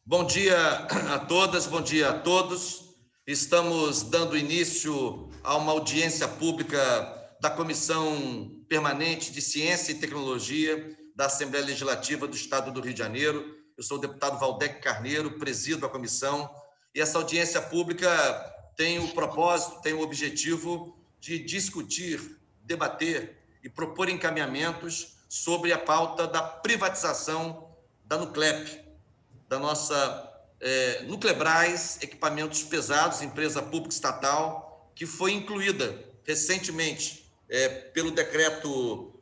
Bom dia a todas, bom dia a todos. Estamos dando início a uma audiência pública da Comissão Permanente de Ciência e Tecnologia da Assembleia Legislativa do Estado do Rio de Janeiro. Eu sou o deputado Valdec Carneiro, presido a comissão, e essa audiência pública tem o propósito, tem o objetivo de discutir, debater e propor encaminhamentos sobre a pauta da privatização da Nuclep, da nossa Nuclebras Equipamentos Pesados, empresa pública estatal, que foi incluída recentemente pelo decreto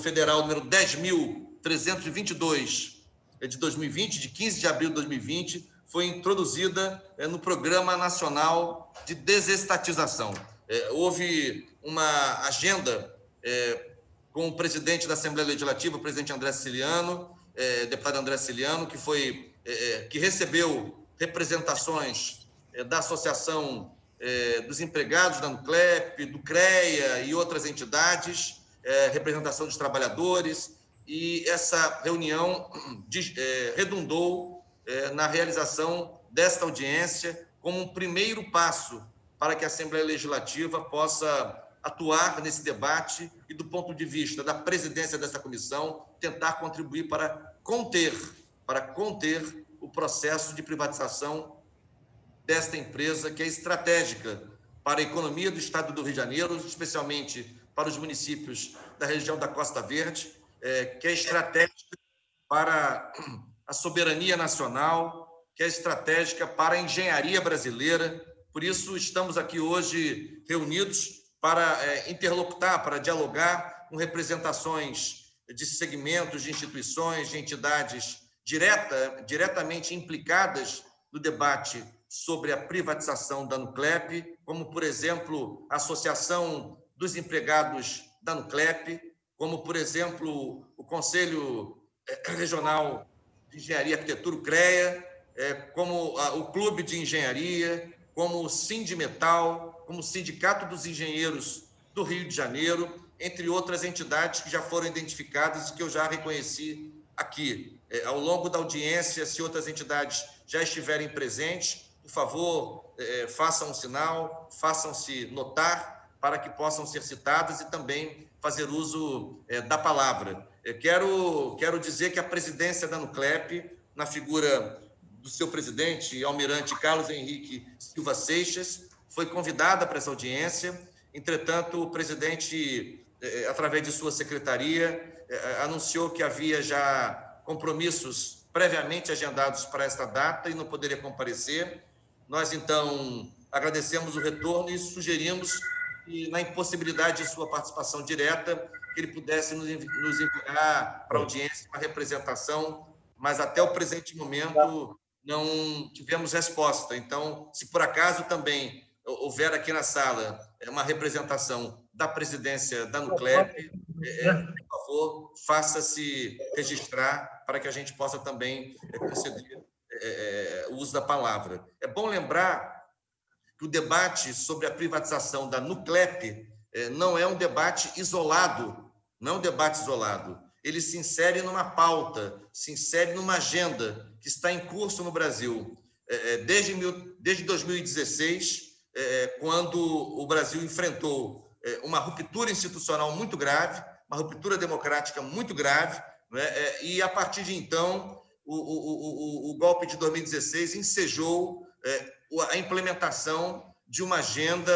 federal número 10.322 de 2020, de 15 de abril de 2020, foi introduzida no Programa Nacional de Desestatização. Houve uma agenda com o presidente da Assembleia Legislativa, o presidente André Siciliano, deputado André Siciliano, que recebeu representações da Associação dos Empregados da Nuclep, do CREA e outras entidades, representação dos trabalhadores, e essa reunião redundou na realização desta audiência como um primeiro passo para que a Assembleia Legislativa possa atuar nesse debate e, do ponto de vista da presidência dessa comissão, tentar contribuir para conter o processo de privatização desta empresa, que é estratégica para a economia do Estado do Rio de Janeiro, especialmente para os municípios da região da Costa Verde, que é estratégica para a soberania nacional, que é estratégica para a engenharia brasileira. Por isso, estamos aqui hoje reunidos para interlocutar, para dialogar com representações de segmentos, de instituições, de entidades diretamente implicadas no debate sobre a privatização da Nuclep, como, por exemplo, a Associação dos Empregados da Nuclep, como, por exemplo, o Conselho Regional de Engenharia e Arquitetura, o CREA, como o Clube de Engenharia, como o Sindimetal, como o Sindicato dos Engenheiros do Rio de Janeiro, entre outras entidades que já foram identificadas e que eu já reconheci aqui. Ao longo da audiência, se outras entidades já estiverem presentes, por favor, façam um sinal, façam-se notar para que possam ser citadas e também fazer uso da palavra. Quero dizer que a presidência da Nuclep, na figura do seu presidente, almirante Carlos Henrique Silva Seixas, foi convidada para essa audiência. Entretanto, o presidente, através de sua secretaria, anunciou que havia já compromissos previamente agendados para esta data e não poderia comparecer. Nós, então, agradecemos o retorno e sugerimos que, na impossibilidade de sua participação direta, que ele pudesse nos enviar para a audiência uma representação, mas até o presente momento não tivemos resposta. Então, se por acaso também houver aqui na sala uma representação da presidência da Nuclep, por favor, faça-se registrar para que a gente possa também conceder o uso da palavra. É bom lembrar que o debate sobre a privatização da Nuclep não é um debate isolado, não é um debate isolado. Ele se insere numa pauta, se insere numa agenda que está em curso no Brasil desde 2016, quando o Brasil enfrentou uma ruptura institucional muito grave, uma ruptura democrática muito grave, né? E, a partir de então, o golpe de 2016 ensejou a implementação de uma agenda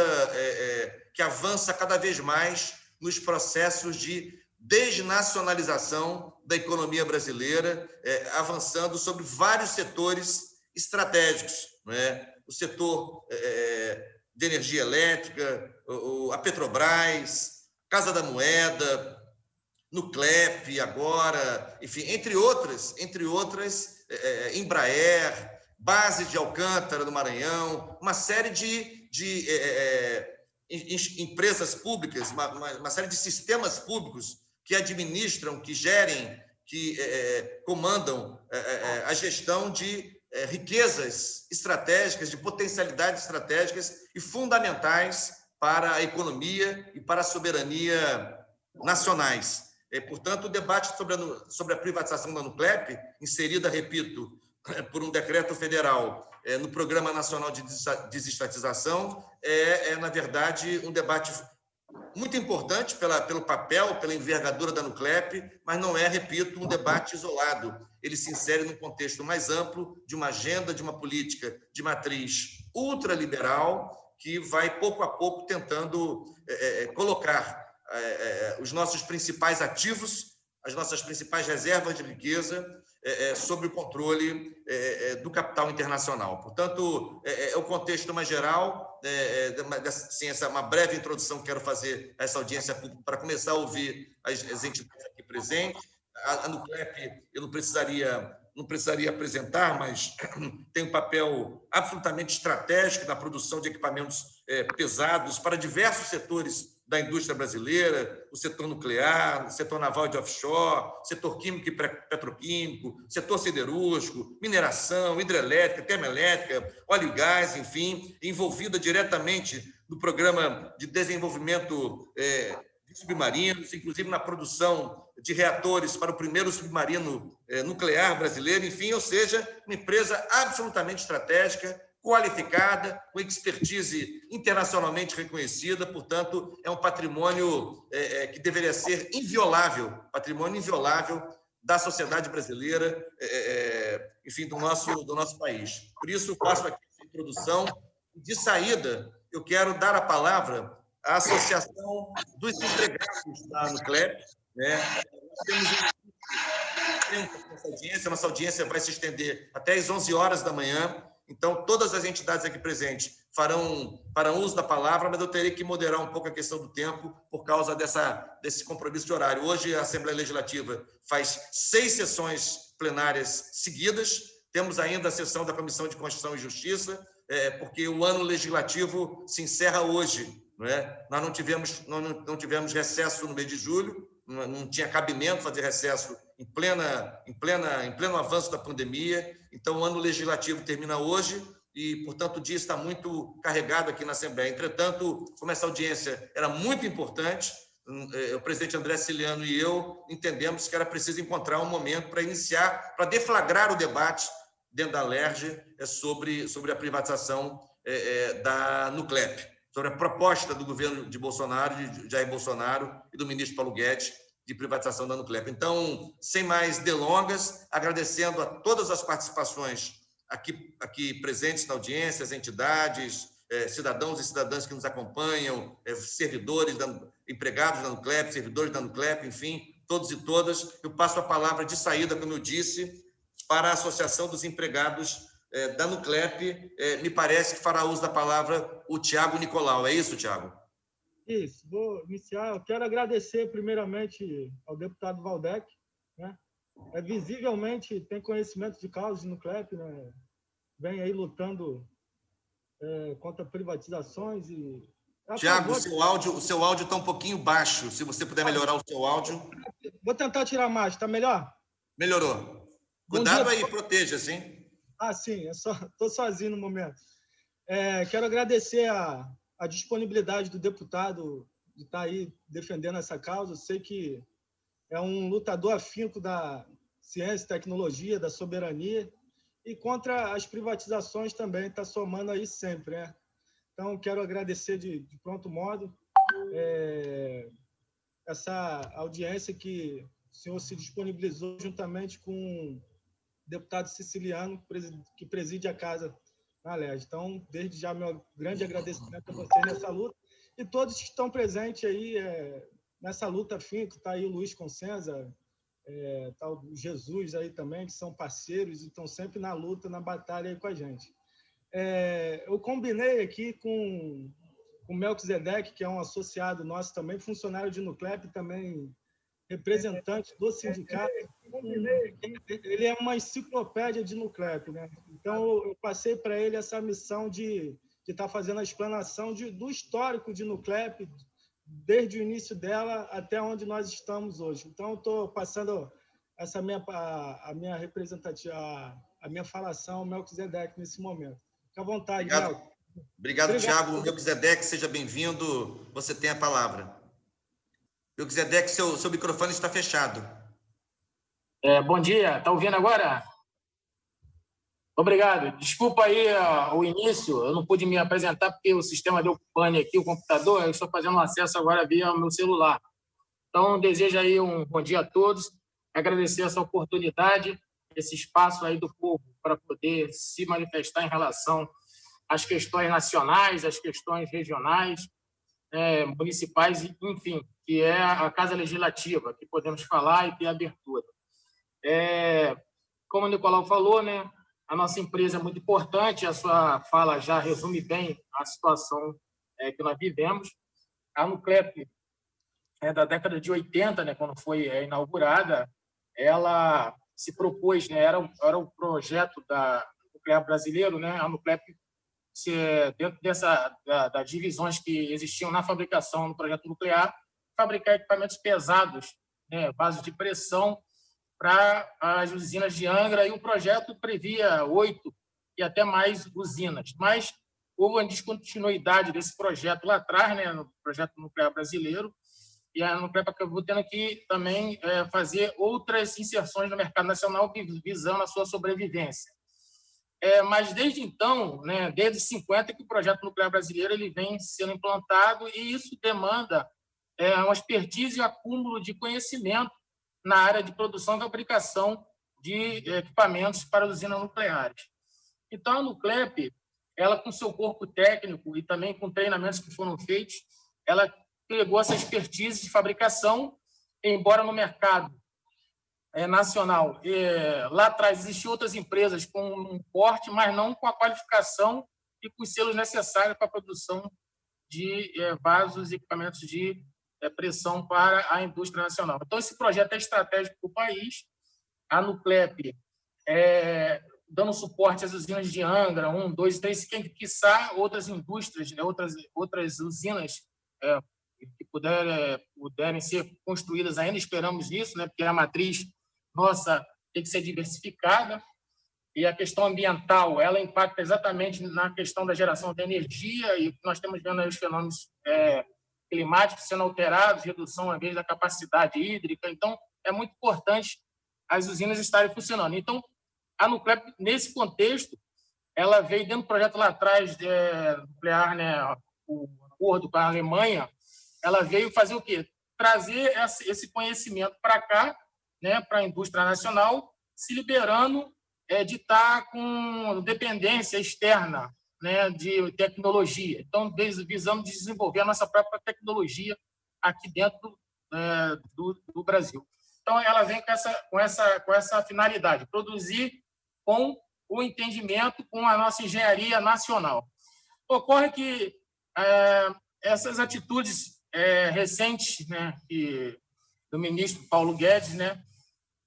que avança cada vez mais nos processos de desnacionalização da economia brasileira, avançando sobre vários setores estratégicos, né? O setor de energia elétrica, a Petrobras, Casa da Moeda, Nuclep agora, enfim, entre outras, Embraer, Base de Alcântara, do Maranhão, uma série de empresas públicas, uma série de sistemas públicos que administram, que gerem, que comandam a gestão de riquezas estratégicas, de potencialidades estratégicas e fundamentais para a economia e para a soberania nacionais. Portanto, o debate sobre a privatização da Nuclep, inserida, repito, por um decreto federal no Programa Nacional de Desestatização na verdade, um debate muito importante pelo papel, pela envergadura da Nuclep, mas não é, repito, um debate isolado. Ele se insere num contexto mais amplo de uma agenda, de uma política de matriz ultraliberal que vai, pouco a pouco, tentando colocar os nossos principais ativos, as nossas principais reservas de riqueza sob o controle do capital internacional. Portanto, é o contexto mais geral, assim, uma breve introdução que quero fazer a essa audiência pública para começar a ouvir as entidades aqui presentes. A Nuclep, eu não precisaria apresentar, mas tem um papel absolutamente estratégico na produção de equipamentos pesados para diversos setores da indústria brasileira, o setor nuclear, o setor naval e de offshore, setor químico e petroquímico, setor siderúrgico, mineração, hidrelétrica, termoelétrica, óleo e gás, enfim, envolvida diretamente no programa de desenvolvimento de submarinos, inclusive na produção de reatores para o primeiro submarino nuclear brasileiro, enfim, ou seja, uma empresa absolutamente estratégica, qualificada, com expertise internacionalmente reconhecida, portanto, é um patrimônio que deveria ser inviolável, patrimônio inviolável da sociedade brasileira, enfim, do nosso país. Por isso, faço aqui essa introdução. De saída, eu quero dar a palavra à Associação dos Empregados da Nuclep. Nós temos nossa audiência vai se estender até às 11 horas da manhã. Então, todas as entidades aqui presentes farão uso da palavra, mas eu terei que moderar um pouco a questão do tempo por causa desse compromisso de horário. Hoje, a Assembleia Legislativa faz 6 sessões plenárias seguidas. Temos ainda a sessão da Comissão de Constituição e Justiça, porque o ano legislativo se encerra hoje. Não é? Nós não tivemos recesso no mês de julho, não tinha cabimento fazer recesso em pleno avanço da pandemia. Então, o ano legislativo termina hoje e, portanto, o dia está muito carregado aqui na Assembleia. Entretanto, como essa audiência era muito importante, o presidente André Ciliano e eu entendemos que era preciso encontrar um momento para iniciar, para deflagrar o debate dentro da LERJ sobre a privatização da Nuclep, sobre a proposta do governo de Bolsonaro, de Jair Bolsonaro e do ministro Paulo Guedes, de privatização da Nuclep. Então, sem mais delongas, agradecendo a todas as participações aqui presentes na audiência, as entidades, cidadãos e cidadãs que nos acompanham, empregados da Nuclep, servidores da Nuclep, enfim, todos e todas. Eu passo a palavra de saída, como eu disse, para a Associação dos Empregados da Nuclep. Me parece que fará uso da palavra o Tiago Nicolau. É isso, Tiago? Isso, vou iniciar. Eu quero agradecer primeiramente ao deputado Valdec, né? Visivelmente tem conhecimento de causa de Nuclep, né? Vem aí lutando contra privatizações e... Tiago, o seu áudio está um pouquinho baixo. Se você puder melhorar o seu áudio. Vou tentar tirar mais. Está melhor? Melhorou. Cuidado aí, proteja, sim. Sim. Estou sozinho no momento. Quero agradecer a disponibilidade do deputado de estar aí defendendo essa causa. Eu sei que é um lutador afinco da ciência e tecnologia, da soberania, e contra as privatizações também, está somando aí sempre, né? Então, quero agradecer de pronto modo essa audiência que o senhor se disponibilizou juntamente com o deputado siciliano, que preside a casa na LERJ. Então, desde já, meu grande agradecimento a vocês nessa luta e todos que estão presentes aí nessa luta afinco. Está aí o Luiz Consenza, está o Jesus aí também, que são parceiros e estão sempre na luta, na batalha aí com a gente. Eu combinei aqui com o Melquisedeque, que é um associado nosso também, funcionário de Nuclep, também representante do sindicato. Ele é uma enciclopédia de Nuclep, né? Então, eu passei para ele essa missão de estar fazendo a explanação do histórico de Nuclep, desde o início dela até onde nós estamos hoje. Então, eu estou passando essa a minha representativa, a minha falação ao Melquisedeque nesse momento. Fique à vontade, Melquisedeque. Obrigado, Tiago. Melquisedeque, seja bem-vindo. Você tem a palavra. Melquisedeque, seu microfone está fechado. Bom dia. Está ouvindo agora? Obrigado. Desculpa aí o início, eu não pude me apresentar porque o sistema deu pane aqui, o computador, eu estou fazendo acesso agora via o meu celular. Então, desejo aí um bom dia a todos, agradecer essa oportunidade, esse espaço aí do povo para poder se manifestar em relação às questões nacionais, às questões regionais, municipais, enfim, que é a Casa Legislativa, que podemos falar e ter abertura. Como o Nicolau falou, né, a nossa empresa é muito importante, a sua fala já resume bem a situação que nós vivemos. A Nuclep, da década de 80, né, quando foi inaugurada, ela se propôs, né, era o projeto da nuclear brasileiro, né, a Nuclep, dentro das divisões que existiam na fabricação do projeto nuclear, fabricar equipamentos pesados, né, vasos de pressão, para as usinas de Angra, e o projeto previa 8 e até mais usinas. Mas houve uma descontinuidade desse projeto lá atrás, né, no projeto nuclear brasileiro, e a Nuclep acabou tendo que também fazer outras inserções no mercado nacional visando a sua sobrevivência. Mas desde então, né, desde 50, que o projeto nuclear brasileiro ele vem sendo implantado, e isso demanda uma expertise e um acúmulo de conhecimento na área de produção e fabricação de equipamentos para usinas nucleares. Então, a Nuclep, ela com seu corpo técnico e também com treinamentos que foram feitos, ela pegou essa expertise de fabricação, embora no mercado nacional, lá atrás existiam outras empresas com um porte, mas não com a qualificação e com os selos necessários para a produção de vasos e equipamentos de pressão para a indústria nacional. Então, esse projeto é estratégico para o país. A Nuclep dando suporte às usinas de Angra, 1, 2, 3, quiçá outras indústrias, né, outras usinas que puderem ser construídas ainda, esperamos nisso, né, porque a matriz nossa tem que ser diversificada, e a questão ambiental, ela impacta exatamente na questão da geração de energia, e nós estamos vendo aí os fenômenos climáticos sendo alterados, redução, às vezes, da capacidade hídrica. Então, é muito importante as usinas estarem funcionando. Então, a Nuclep, nesse contexto, ela veio dentro do projeto lá atrás, nuclear, né, o acordo com a Alemanha, ela veio fazer o quê? Trazer esse conhecimento para cá, né, para a indústria nacional, se liberando de estar com dependência externa, né, de tecnologia. Então, visando desenvolver a nossa própria tecnologia aqui dentro do Brasil. Então, ela vem com essa finalidade, produzir com o entendimento, com a nossa engenharia nacional. Ocorre que essas atitudes recentes, né, do ministro Paulo Guedes, né,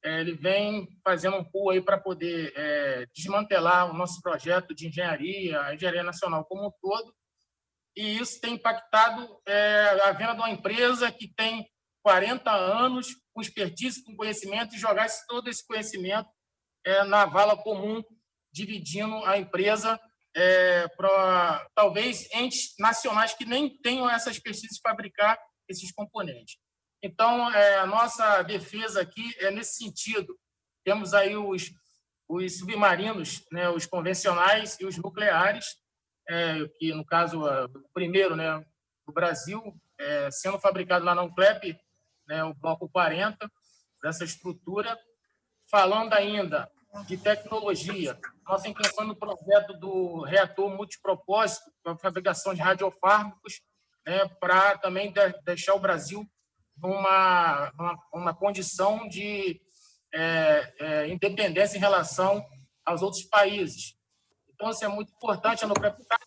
ele vem fazendo um pulo aí para poder desmantelar o nosso projeto de engenharia, a engenharia nacional como um todo, e isso tem impactado a venda de uma empresa que tem 40 anos, com expertise, com conhecimento, e jogar todo esse conhecimento na vala comum, dividindo a empresa para, talvez, entes nacionais que nem tenham essa expertise de fabricar esses componentes. Então, a nossa defesa aqui é nesse sentido. Temos aí os submarinos, né, os convencionais e os nucleares, que, no caso, o primeiro, né, do Brasil, sendo fabricado lá na Nuclep, né, o Bloco 40, dessa estrutura. Falando ainda de tecnologia, nossa intenção no projeto do reator multipropósito para a fabricação de radiofármacos, né, para também deixar o Brasil numa condição de independência em relação aos outros países. Então, isso é muito importante, a Nuclep está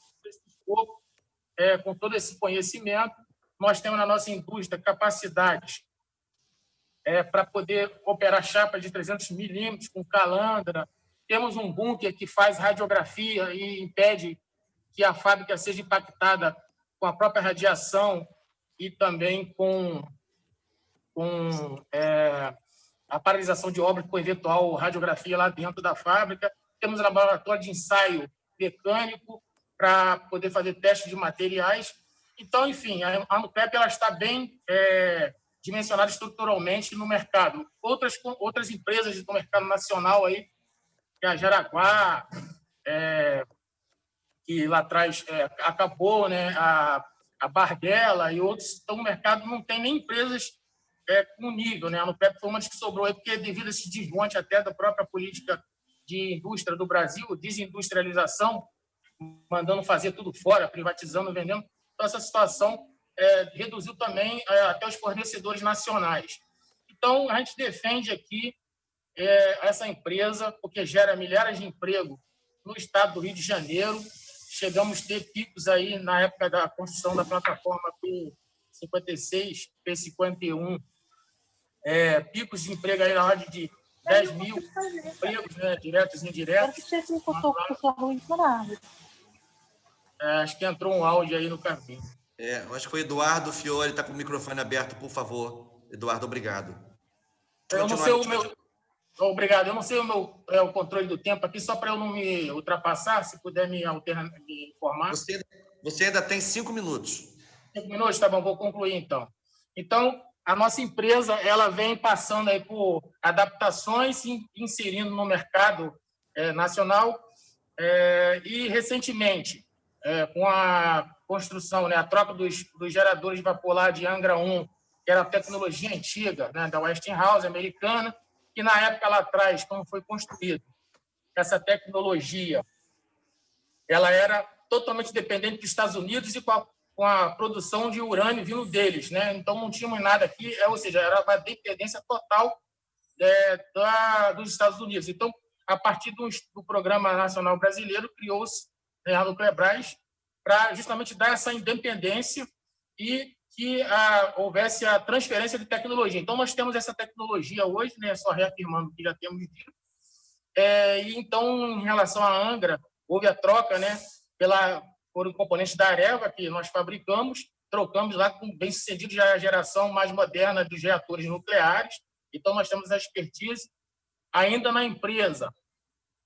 com todo esse conhecimento. Nós temos na nossa indústria capacidades para poder operar chapas de 300 milímetros com calandra. Temos um bunker que faz radiografia e impede que a fábrica seja impactada com a própria radiação e também com a paralisação de obra com eventual radiografia lá dentro da fábrica. Temos um laboratório de ensaio mecânico para poder fazer testes de materiais. Então, enfim, a Nuclep ela está bem dimensionada estruturalmente no mercado. Outras empresas do mercado nacional, aí, que é a Jaraguá, que lá atrás acabou, né, a Barguela e outros. Então, o mercado não tem nem empresas com nível, né? A Nuclep foi uma das que sobrou aí, porque devido a esse desmonte até da própria política de indústria do Brasil, desindustrialização, mandando fazer tudo fora, privatizando, vendendo. Então, essa situação reduziu também até os fornecedores nacionais. Então, a gente defende aqui essa empresa, porque gera milhares de empregos no estado do Rio de Janeiro. Chegamos a ter picos aí na época da construção da plataforma P56, P51, picos de emprego aí na ordem de 10 mil empregos, né, diretos e indiretos. Acho que entrou um áudio aí no caminho. Eu acho que o Eduardo Fiore está com o microfone aberto, por favor. Eduardo, obrigado. Eu não sei o meu... Obrigado. Eu não sei o controle do tempo aqui, só para eu não me ultrapassar, se puder me informar. Você ainda tem 5 minutos. 5 minutos? Tá bom, vou concluir então. Então, a nossa empresa ela vem passando aí por adaptações, se inserindo no mercado nacional e, recentemente, com a construção, né, a troca dos geradores de vapor lá de Angra 1, que era a tecnologia antiga, né, da Westinghouse americana, que na época lá atrás, quando foi construído, essa tecnologia, ela era totalmente dependente dos Estados Unidos e com a produção de urânio vindo deles, né? Então não tínhamos nada aqui, ou seja, era uma dependência total dos Estados Unidos. Então, a partir do Programa Nacional Brasileiro, criou-se a Nuclebras para justamente dar essa independência e que houvesse a transferência de tecnologia. Então, nós temos essa tecnologia hoje, né, só reafirmando que já temos visto. E então, em relação à Angra, houve a troca, né, por componentes da Areva, que nós fabricamos, trocamos lá com bem-sucedido já a geração mais moderna dos reatores nucleares. Então, nós temos a expertise. Ainda na empresa,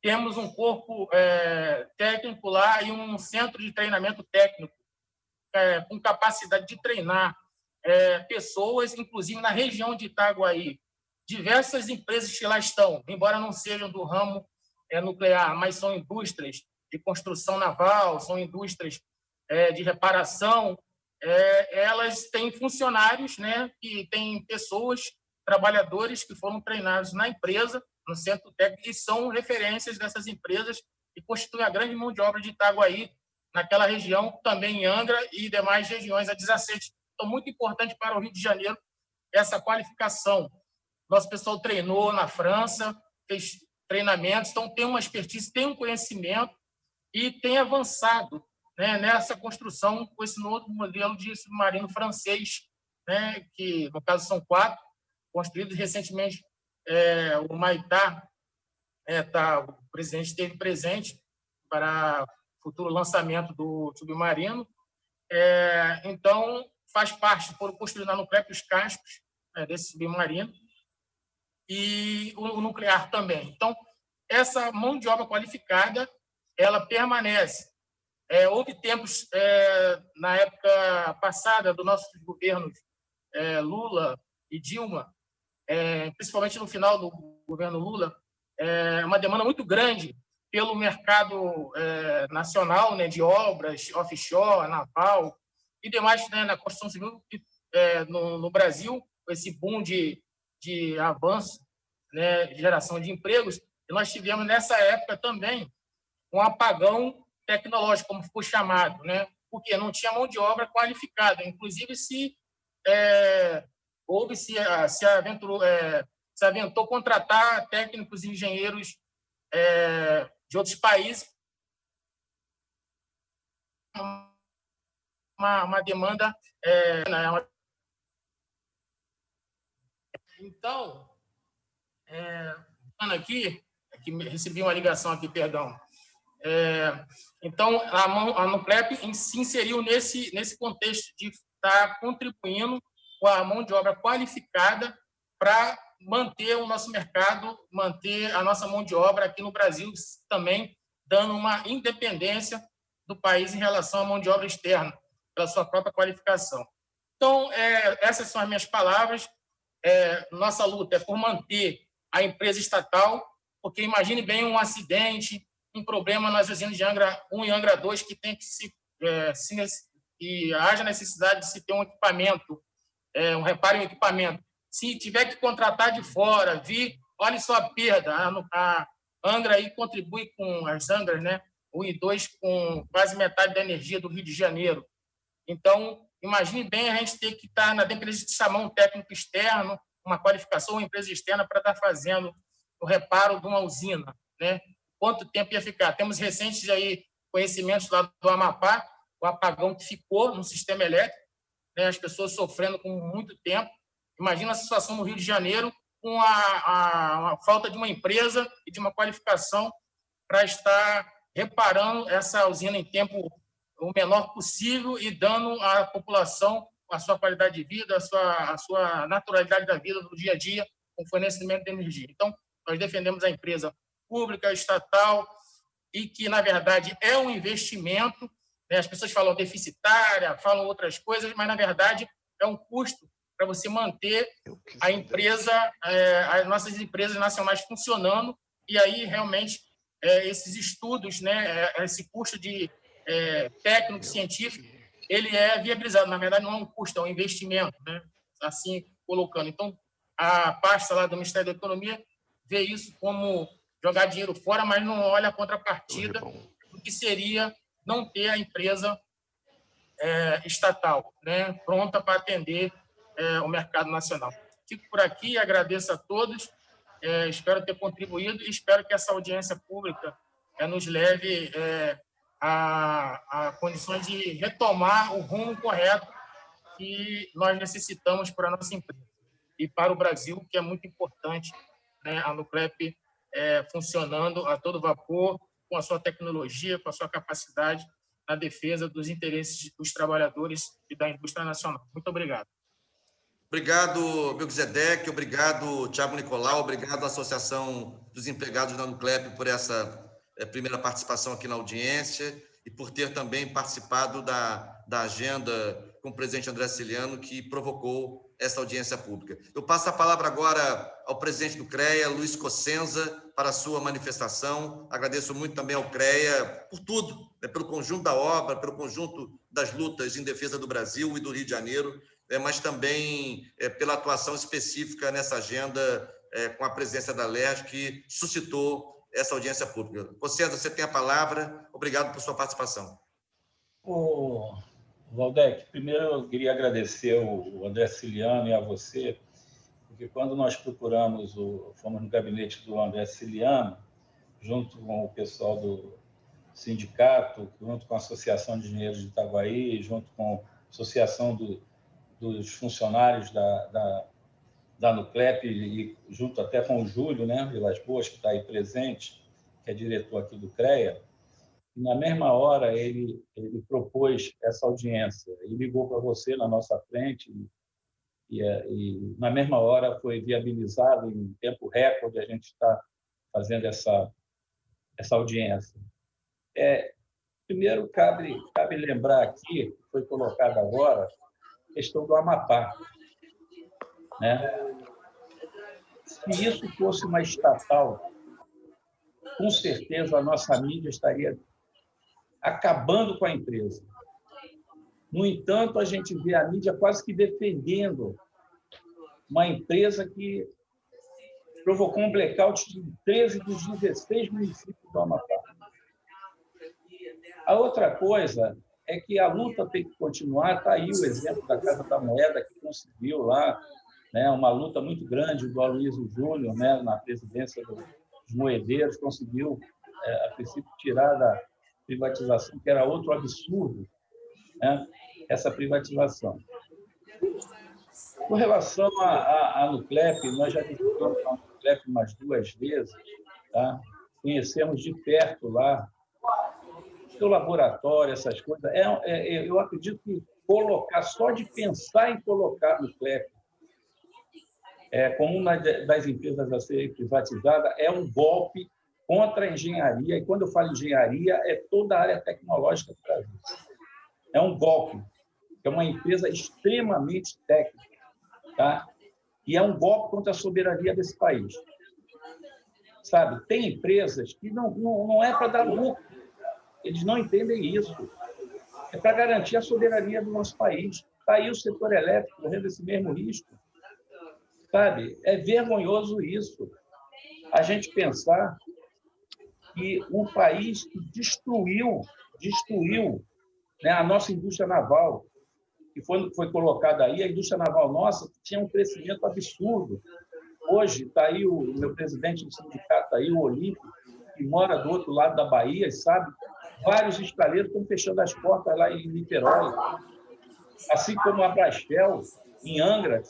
temos um corpo técnico lá e um centro de treinamento técnico com capacidade de treinar pessoas, inclusive na região de Itaguaí. Diversas empresas que lá estão, embora não sejam do ramo nuclear, mas são indústrias de construção naval, são indústrias de reparação, elas têm funcionários, né, que têm pessoas, trabalhadores que foram treinados na empresa, no centro técnico, e são referências dessas empresas e constituem a grande mão de obra de Itaguaí, naquela região, também em Angra e demais regiões adjacentes. Então, muito importante para o Rio de Janeiro essa qualificação. Nosso pessoal treinou na França, fez treinamentos, então tem uma expertise, tem um conhecimento e tem avançado, né, nessa construção com esse novo modelo de submarino francês, né, que, no caso, são 4, construídos recentemente. O Maitá, o presidente esteve presente para futuro lançamento do submarino. Então, faz parte, foram construídos na Nuclep os cascos desse submarino e o nuclear também. Então, essa mão de obra qualificada, ela permanece. Houve tempos, na época passada, dos nossos governos Lula e Dilma, principalmente no final do governo Lula, uma demanda muito grande pelo mercado nacional, né, de obras offshore, naval e demais, né, na construção civil no Brasil, com esse boom de avanço, né, de geração de empregos. E nós tivemos, nessa época também, um apagão tecnológico, como ficou chamado, né, porque não tinha mão de obra qualificada. Inclusive, se aventou contratar técnicos e engenheiros de outros países, uma demanda. Então, aqui recebi uma ligação aqui, perdão. Então, a Nuclep se inseriu nesse contexto de estar contribuindo com a mão de obra qualificada para manter o nosso mercado, manter a nossa mão de obra aqui no Brasil, também dando uma independência do país em relação à mão de obra externa, pela sua própria qualificação. Então, essas são as minhas palavras. Nossa luta é por manter a empresa estatal, porque imagine bem um acidente, um problema nas usinas de Angra 1 e Angra 2 que tem que que haja necessidade de se ter um equipamento, um reparo em equipamento. Se tiver que contratar de fora, olha só a perda. A Angra aí contribui com as Angras, né? 1 e 2 com quase metade da energia do Rio de Janeiro. Então, imagine bem a gente ter que estar na empresa de chamar um técnico externo, uma qualificação, uma empresa externa para estar fazendo o reparo de uma usina, né? Quanto tempo ia ficar? Temos recentes aí conhecimentos lá do Amapá, o apagão que ficou no sistema elétrico, né? As pessoas sofrendo com muito tempo. Imagina a situação no Rio de Janeiro com a falta de uma empresa e de uma qualificação para estar reparando essa usina em tempo o menor possível e dando à população a sua qualidade de vida, a sua naturalidade da vida do dia a dia, com fornecimento de energia. Então, nós defendemos a empresa pública, estatal, e que, na verdade, é um investimento, né? As pessoas falam deficitária, falam outras coisas, mas, na verdade, é um custo para você manter a empresa, as nossas empresas nacionais funcionando, e aí, realmente, esses estudos, né? Esse custo de técnico, científico, ele é viabilizado. Na verdade, não é um custo, é um investimento, né? Assim, colocando. Então, a pasta lá do Ministério da Economia vê isso como jogar dinheiro fora, mas não olha a contrapartida do que seria não ter a empresa estatal, né, pronta para atender o mercado nacional. Fico por aqui, agradeço a todos, espero ter contribuído e espero que essa audiência pública nos leve a condições de retomar o rumo correto que nós necessitamos para a nossa empresa e para o Brasil, que é muito importante, né, a Nuclep funcionando a todo vapor, com a sua tecnologia, com a sua capacidade na defesa dos interesses dos trabalhadores e da indústria nacional. Muito obrigado. Obrigado, Melquisedeque, obrigado, Tiago Nicolau, obrigado à Associação dos Empregados da Nuclep por essa primeira participação aqui na audiência e por ter também participado da agenda com o presidente André Ciliano, que provocou essa audiência pública. Eu passo a palavra agora ao presidente do CREA, Luiz Cossenza, para a sua manifestação. Agradeço muito também ao CREA por tudo, né, pelo conjunto da obra, pelo conjunto das lutas em defesa do Brasil e do Rio de Janeiro, mas também pela atuação específica nessa agenda com a presença da LERJ, que suscitou essa audiência pública. Cossenza, você tem a palavra. Obrigado por sua participação. Valdec, primeiro eu queria agradecer o André Ciliano e a você, porque quando nós fomos no gabinete do André Ciliano, junto com o pessoal do sindicato, junto com a Associação de Engenheiros de Itaguaí, junto com a Associação dos funcionários da Nuclep e junto até com o Júlio, né, Vilas Boas, que está aí presente, que é diretor aqui do CREA, e na mesma hora ele propôs essa audiência e ligou para você na nossa frente e na mesma hora foi viabilizado em tempo recorde a gente está fazendo essa audiência. Primeiro, cabe lembrar aqui, que foi colocado agora, a questão do Amapá, né? Se isso fosse uma estatal, com certeza a nossa mídia estaria acabando com a empresa. No entanto, a gente vê a mídia quase que defendendo uma empresa que provocou um blackout de 13 dos 16 municípios do Amapá. A outra coisa é que a luta tem que continuar. Está aí o exemplo da Casa da Moeda, que conseguiu lá, né, uma luta muito grande do Aloysio Júnior, né, na presidência dos moedeiros, conseguiu, a princípio, tirar da privatização, que era outro absurdo, né, essa privatização. Com relação à Nuclep, nós já visitamos a Nuclep umas 2 vezes, tá? Conhecemos de perto lá o laboratório, essas coisas. Eu acredito que só de pensar em colocar a Nuclep como uma das empresas a ser privatizada é um golpe contra a engenharia. E quando eu falo engenharia, é toda a área tecnológica do Brasil. É um golpe, é uma empresa extremamente técnica, tá? E é um golpe contra a soberania desse país. sabe? Tem empresas que não é para dar lucro. Eles não entendem isso. É para garantir a soberania do nosso país. Está aí o setor elétrico correndo esse mesmo risco. Sabe? É vergonhoso isso. A gente pensar que um país que destruiu, né, a nossa indústria naval, que foi colocada aí, a indústria naval nossa tinha um crescimento absurdo. Hoje está aí o meu presidente do sindicato, aí, o Olímpio, que mora do outro lado da Bahia, e sabe, vários estaleiros estão fechando as portas lá em Niterói. Assim como a Braskem, em Angra,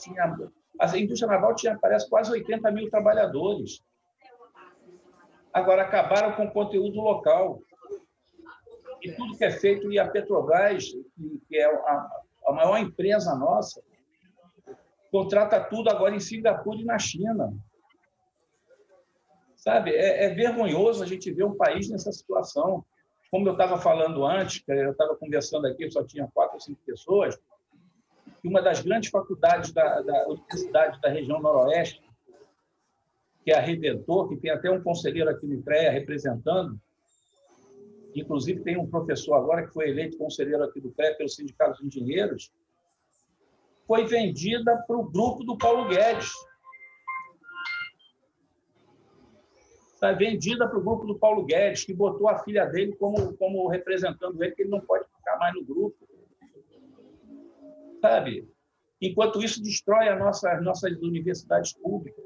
a indústria naval tinha, parece, quase 80 mil trabalhadores. Agora acabaram com o conteúdo local. E tudo que é feito, e a Petrobras, que é a maior empresa nossa, contrata tudo agora em Singapura e na China. Sabe? É vergonhoso a gente ver um país nessa situação. Como eu estava falando antes, eu estava conversando aqui, só tinha 4 ou 5 pessoas, e uma das grandes faculdades da Universidade da região Noroeste, que é a Redentor, que tem até um conselheiro aqui no CREA representando, inclusive tem um professor agora que foi eleito conselheiro aqui do CREA pelo Sindicato dos Engenheiros, foi vendida para o grupo do Paulo Guedes. Está vendida para o grupo do Paulo Guedes, que botou a filha dele como representando ele, que ele não pode ficar mais no grupo. Sabe? Enquanto isso, destrói as nossas universidades públicas.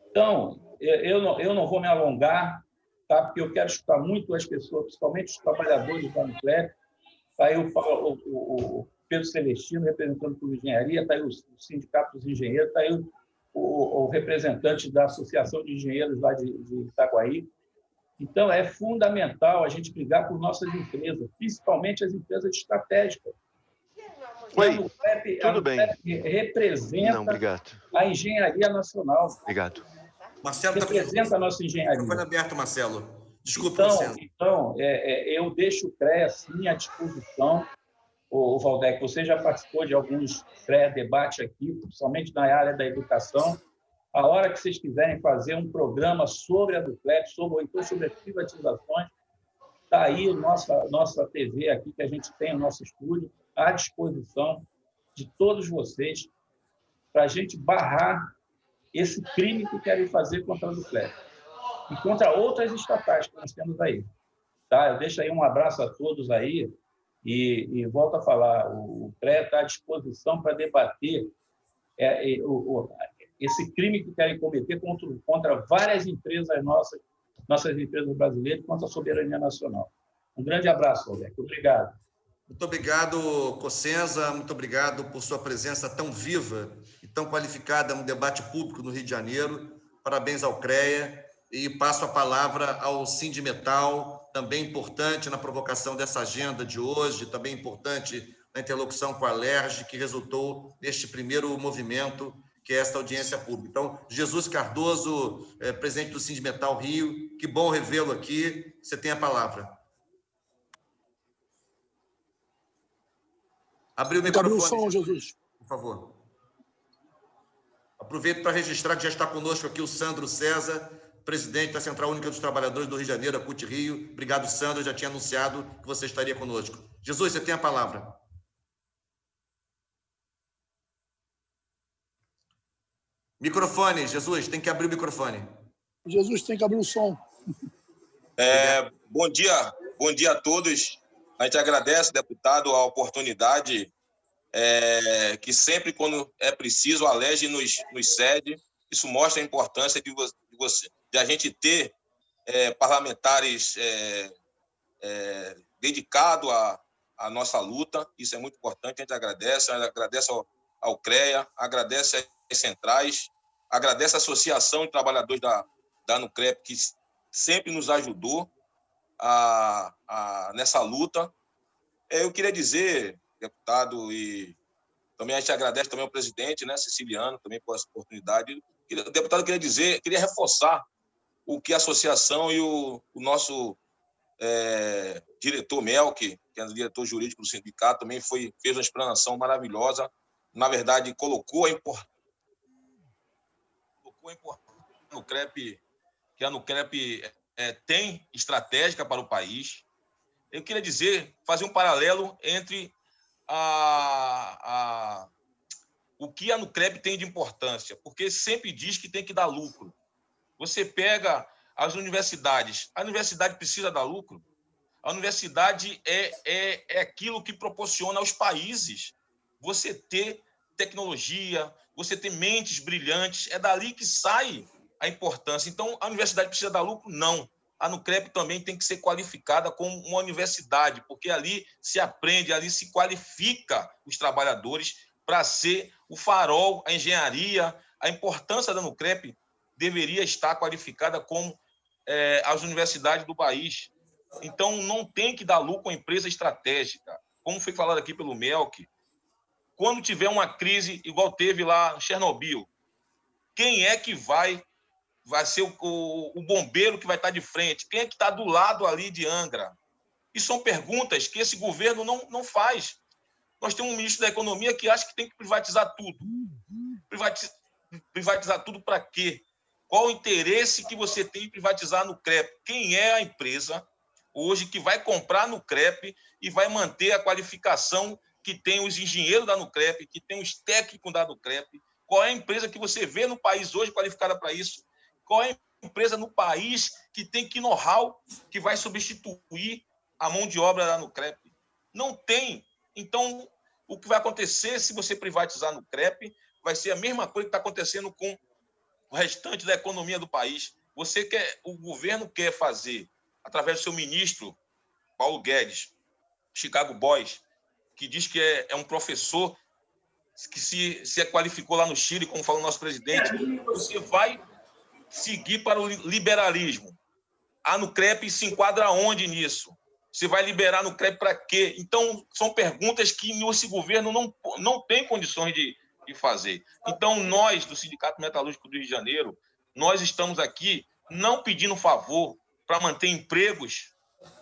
Então, eu não vou me alongar, tá? Porque eu quero escutar muito as pessoas, principalmente os trabalhadores da Nuclep. Está aí o Pedro Celestino, representando por engenharia, está aí o Sindicato dos Engenheiros, está aí o representante da Associação de Engenheiros lá de Itaguaí. Então, é fundamental a gente brigar por nossas empresas, principalmente as empresas estratégicas. Oi, tudo bem. Representa a engenharia nacional. Obrigado. Marcelo representa a nossa engenharia. Microfone aberto, Marcelo. Desculpa, então eu deixo o CREA sim à disposição. O Valdec, você já participou de alguns CREA-debate aqui, principalmente na área da educação. A hora que vocês quiserem fazer um programa sobre a Nuclep, ou então sobre as privatizações, está aí nossa TV aqui, que a gente tem, o nosso estúdio, à disposição de todos vocês, para a gente barrar esse crime que querem fazer contra a Nuclep e contra outras estatais que nós temos aí. Tá? Eu deixo aí um abraço a todos aí e volto a falar, o CREA está à disposição para debater esse crime que querem cometer contra várias empresas nossas empresas brasileiras, contra a soberania nacional. Um grande abraço, Alberto. Obrigado. Muito obrigado, Cossenza. Muito obrigado por sua presença tão viva e tão qualificada no debate público no Rio de Janeiro. Parabéns ao CREA. E passo a palavra ao Sindimetal, também importante na provocação dessa agenda de hoje, também importante na interlocução com a LERJ, que resultou neste primeiro movimento, que é esta audiência pública. Então, Jesus Cardoso, presidente do Sindimetal Rio, que bom revê-lo aqui. Você tem a palavra. Abriu o microfone. Abriu o som, Jesus. Por favor. Aproveito para registrar que já está conosco aqui o Sandro César, presidente da Central Única dos Trabalhadores do Rio de Janeiro, a CUT Rio. Obrigado, Sandro. Eu já tinha anunciado que você estaria conosco. Jesus, você tem a palavra. Microfone, Jesus, tem que abrir o microfone. Jesus tem que abrir o som. Bom dia a todos. A gente agradece, deputado, a oportunidade que sempre, quando é preciso, a LERJ nos cede. Isso mostra a importância de a gente ter parlamentares dedicados à nossa luta. Isso é muito importante, a gente agradece ao CREA, agradece às centrais, agradece à Associação de Trabalhadores da Nuclep, que sempre nos ajudou nessa luta. Eu queria dizer, deputado, e também a gente agradece também ao presidente, né, Siciliano, também por essa oportunidade. Deputado, eu queria reforçar o que a associação e o nosso diretor Melk, que é o diretor jurídico do sindicato, também fez uma explanação maravilhosa. Na verdade, colocou a importância Nucrep, tem estratégica para o país. Eu queria fazer um paralelo entre o que a Nucrep tem de importância, porque sempre diz que tem que dar lucro. Você pega as universidades, a universidade precisa dar lucro? A universidade é aquilo que proporciona aos países você ter tecnologia, você ter mentes brilhantes, é dali que sai a importância. Então, a universidade precisa dar lucro? Não. A Nucrep também tem que ser qualificada como uma universidade, porque ali se aprende, ali se qualifica os trabalhadores para ser o farol, a engenharia. A importância da Nucrep deveria estar qualificada como as universidades do país. Então, não tem que dar lucro a empresa estratégica. Como foi falado aqui pelo Melk, quando tiver uma crise igual teve lá em Chernobyl, quem é que vai ser o bombeiro que vai estar de frente? Quem é que está do lado ali de Angra? E são perguntas que esse governo não faz. Nós temos um ministro da Economia que acha que tem que privatizar tudo. Privatizar tudo para quê? Qual o interesse que você tem em privatizar a Nucrep? Quem é a empresa hoje que vai comprar a Nucrep e vai manter a qualificação que tem os engenheiros da Nucrep, que tem os técnicos da Nucrep? Qual é a empresa que você vê no país hoje qualificada para isso? Qual é a empresa no país que tem que know-how que vai substituir a mão de obra da Nucrep? Não tem. Então, o que vai acontecer se você privatizar a Nucrep vai ser a mesma coisa que está acontecendo com o restante da economia do país. O governo quer fazer, através do seu ministro, Paulo Guedes, Chicago Boys, que diz que é um professor que se qualificou lá no Chile, como falou o nosso presidente, você vai seguir para o liberalismo. A Nucrep se enquadra onde nisso? Você vai liberar a Nucrep para quê? Então, são perguntas que esse governo não tem condições de fazer. Então, nós, do Sindicato Metalúrgico do Rio de Janeiro, nós estamos aqui não pedindo favor para manter empregos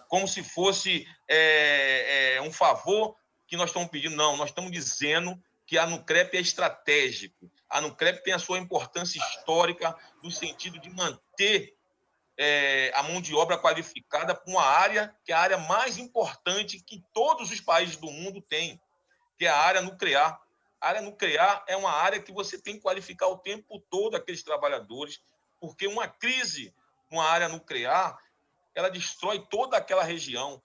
como se fosse um favor que nós estamos pedindo. Não, nós estamos dizendo que a Nucrep é estratégico. A Nucrep tem a sua importância histórica no sentido de manter a mão de obra qualificada para uma área que é a área mais importante que todos os países do mundo têm, que é a área nuclear. A área nuclear é uma área que você tem que qualificar o tempo todo aqueles trabalhadores, porque uma crise numa área nuclear, ela destrói toda aquela região.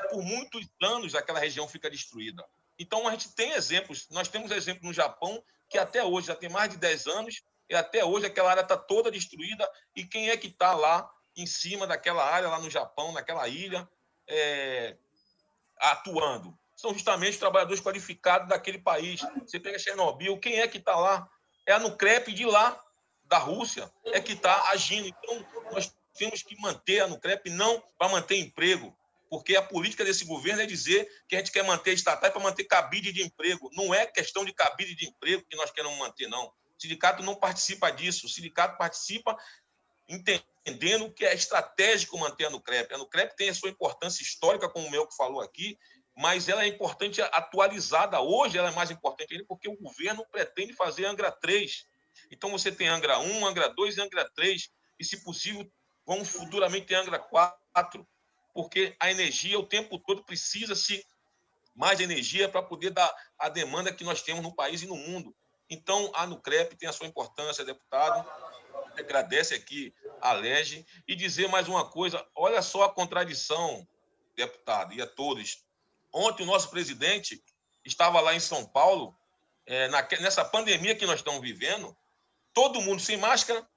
Por muitos anos, aquela região fica destruída. Então, a gente tem exemplos. Nós temos exemplo no Japão, que até hoje, já tem mais de 10 anos, e até hoje aquela área está toda destruída. E quem é que está lá em cima daquela área, lá no Japão, naquela ilha, atuando? São justamente os trabalhadores qualificados daquele país. Você pega Chernobyl, quem é que está lá? É a Nucrep de lá, da Rússia, é que está agindo. Então, nós temos que manter a Nucrep, não para manter emprego, porque a política desse governo é dizer que a gente quer manter estatais para manter cabide de emprego. Não é questão de cabide de emprego que nós queremos manter, não. O sindicato não participa disso. O sindicato participa entendendo que é estratégico manter a Nucrep. A Nucrep tem a sua importância histórica, como o Melk falou aqui, mas ela é importante atualizada. Hoje ela é mais importante ainda porque o governo pretende fazer Angra 3. Então você tem Angra 1, Angra 2 e Angra 3. E, se possível, vamos futuramente ter Angra 4, porque a energia o tempo todo precisa-se mais energia para poder dar a demanda que nós temos no país e no mundo. Então, a Nucrep tem a sua importância, deputado. Agradece aqui a LEGE e dizer mais uma coisa. Olha só a contradição, deputado, e a todos. Ontem o nosso presidente estava lá em São Paulo, nessa pandemia que nós estamos vivendo, todo mundo sem máscara,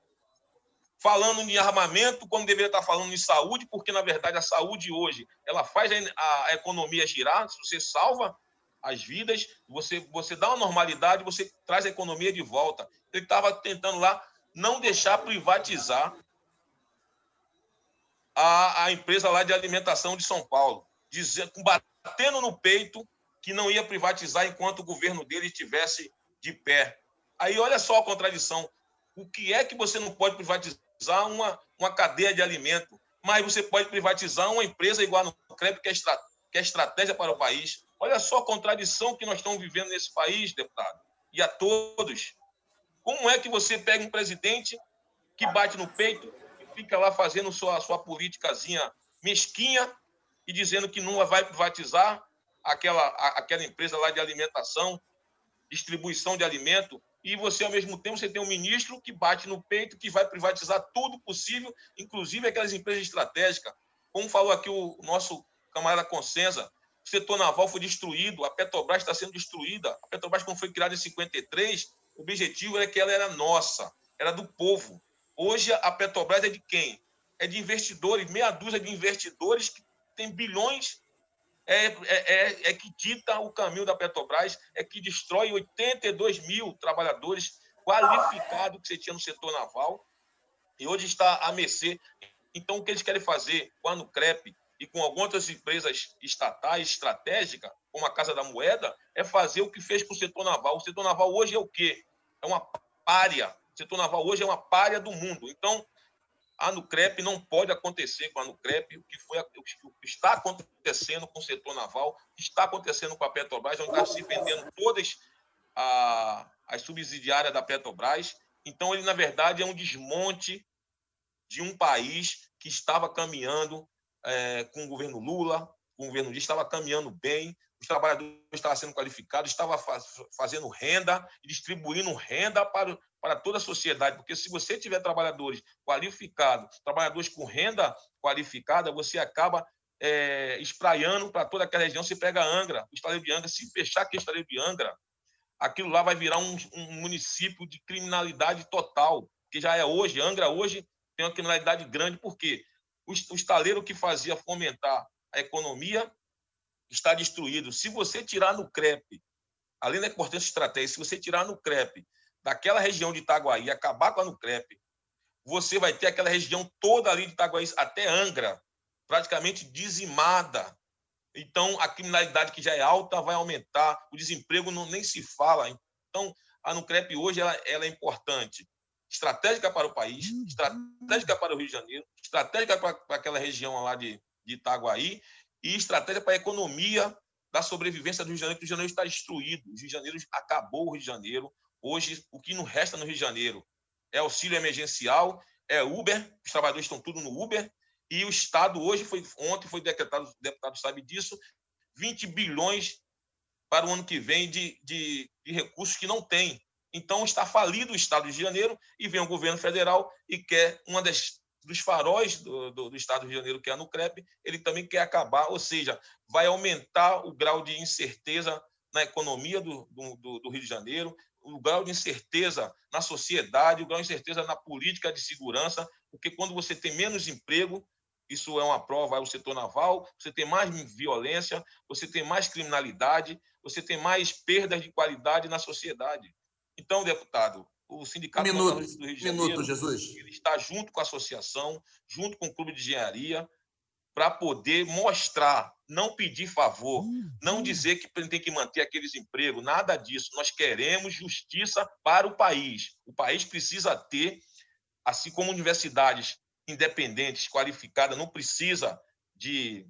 falando em armamento, quando deveria estar falando em saúde, porque, na verdade, a saúde hoje ela faz a economia girar. Se você salva as vidas, você dá uma normalidade, você traz a economia de volta. Ele estava tentando lá não deixar privatizar a empresa lá de alimentação de São Paulo, batendo no peito que não ia privatizar enquanto o governo dele estivesse de pé. Aí, olha só a contradição. O que é que você não pode privatizar uma cadeia de alimento, mas você pode privatizar uma empresa igual a Nucrep, que é estratégia para o país? Olha só a contradição que nós estamos vivendo nesse país, deputado, e a todos. Como é que você pega um presidente que bate no peito e fica lá fazendo sua politicazinha mesquinha e dizendo que não vai privatizar aquela empresa lá de alimentação, distribuição de alimento, e você, ao mesmo tempo, você tem um ministro que bate no peito, que vai privatizar tudo possível, inclusive aquelas empresas estratégicas. Como falou aqui o nosso camarada Consenza, o setor naval foi destruído, a Petrobras está sendo destruída. A Petrobras, quando foi criada em 53, o objetivo era que ela era nossa, era do povo. Hoje, a Petrobras é de quem? É de investidores, meia dúzia de investidores que têm bilhões, que dita o caminho da Petrobras, é que destrói 82 mil trabalhadores qualificados que você tinha no setor naval e hoje está à mercê. Então, o que eles querem fazer com a Nucrep e com algumas outras empresas estatais estratégicas, como a Casa da Moeda, é fazer o que fez com o setor naval. O setor naval hoje é o quê? É uma pária. O setor naval hoje é uma pária do mundo. Então, a Nucrep não pode acontecer com a Nucrep o que está acontecendo com o setor naval, o que está acontecendo com a Petrobras, onde está se vendendo todas as subsidiárias da Petrobras. Então, ele, na verdade, é um desmonte de um país que estava caminhando com o governo Lula, com o governo Dilma, estava caminhando bem, os trabalhadores estavam sendo qualificados, estava fazendo renda e distribuindo renda para toda a sociedade, porque se você tiver trabalhadores qualificados, trabalhadores com renda qualificada, você acaba espraiando para toda aquela região. Você pega Angra, o estaleiro de Angra, se fechar aquele estaleiro de Angra, aquilo lá vai virar um município de criminalidade total, que já é hoje. Angra hoje tem uma criminalidade grande, porque o estaleiro que fazia fomentar a economia está destruído. Se você tirar a Nucrep, além da importância estratégica, se você tirar a Nucrep daquela região de Itaguaí e acabar com a Nucrep, você vai ter aquela região toda ali de Itaguaí até Angra praticamente dizimada. Então, a criminalidade, que já é alta, vai aumentar, o desemprego nem se fala. Então, a Nucrep hoje ela é importante, estratégica para o país, estratégica para o Rio de Janeiro, estratégica para aquela região lá de Itaguaí e estratégia para a economia da sobrevivência do Rio de Janeiro, que o Rio de Janeiro está destruído. O Rio de Janeiro acabou, o Rio de Janeiro. Hoje, o que não resta no Rio de Janeiro é auxílio emergencial, é Uber, os trabalhadores estão tudo no Uber, e o Estado hoje, ontem foi decretado, o deputado sabe disso, 20 bilhões para o ano que vem de recursos que não tem. Então, está falido o Estado do Rio de Janeiro e vem o governo federal e quer uma dos faróis do Estado do Rio de Janeiro, que é a Nucrep, ele também quer acabar, ou seja, vai aumentar o grau de incerteza na economia do Rio de Janeiro, o grau de incerteza na sociedade, o grau de incerteza na política de segurança, porque quando você tem menos emprego, isso é uma prova, é o setor naval, você tem mais violência, você tem mais criminalidade, você tem mais perdas de qualidade na sociedade. Então, deputado, o Sindicato Metalúrgico do Rio de Janeiro, ele está junto com a associação, junto com o Clube de Engenharia, para poder mostrar, não pedir favor, não dizer que tem que manter aqueles empregos, nada disso. Nós queremos justiça para o país. O país precisa ter, assim como universidades independentes, qualificadas, não precisa de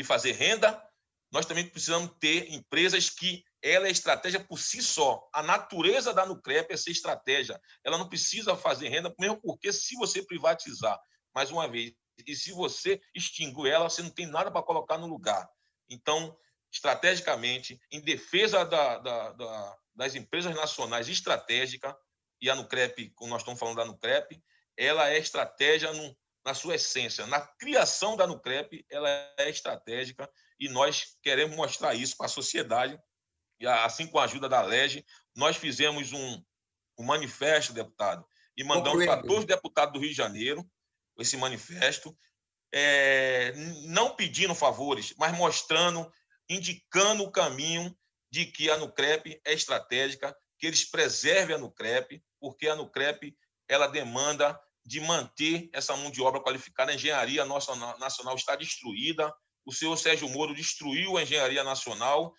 fazer renda, nós também precisamos ter empresas que ela é estratégia por si só. A natureza da Nucrep é ser estratégia. Ela não precisa fazer renda, mesmo porque se você privatizar, mais uma vez, e se você extinguir ela, você não tem nada para colocar no lugar. Então, estrategicamente, em defesa das empresas nacionais estratégicas, e a Nucrep, como nós estamos falando da Nucrep, ela é estratégia na sua essência. Na criação da Nucrep, ela é estratégica e nós queremos mostrar isso para a sociedade. E assim, com a ajuda da LEGE, nós fizemos um manifesto, deputado, e mandamos para todos os deputados do Rio de Janeiro esse manifesto, não pedindo favores, mas mostrando, indicando o caminho de que a Nucrep é estratégica, que eles preservem a Nucrep, porque a Nucrep ela demanda de manter essa mão de obra qualificada. A engenharia nacional está destruída, o senhor Sérgio Moro destruiu a engenharia nacional,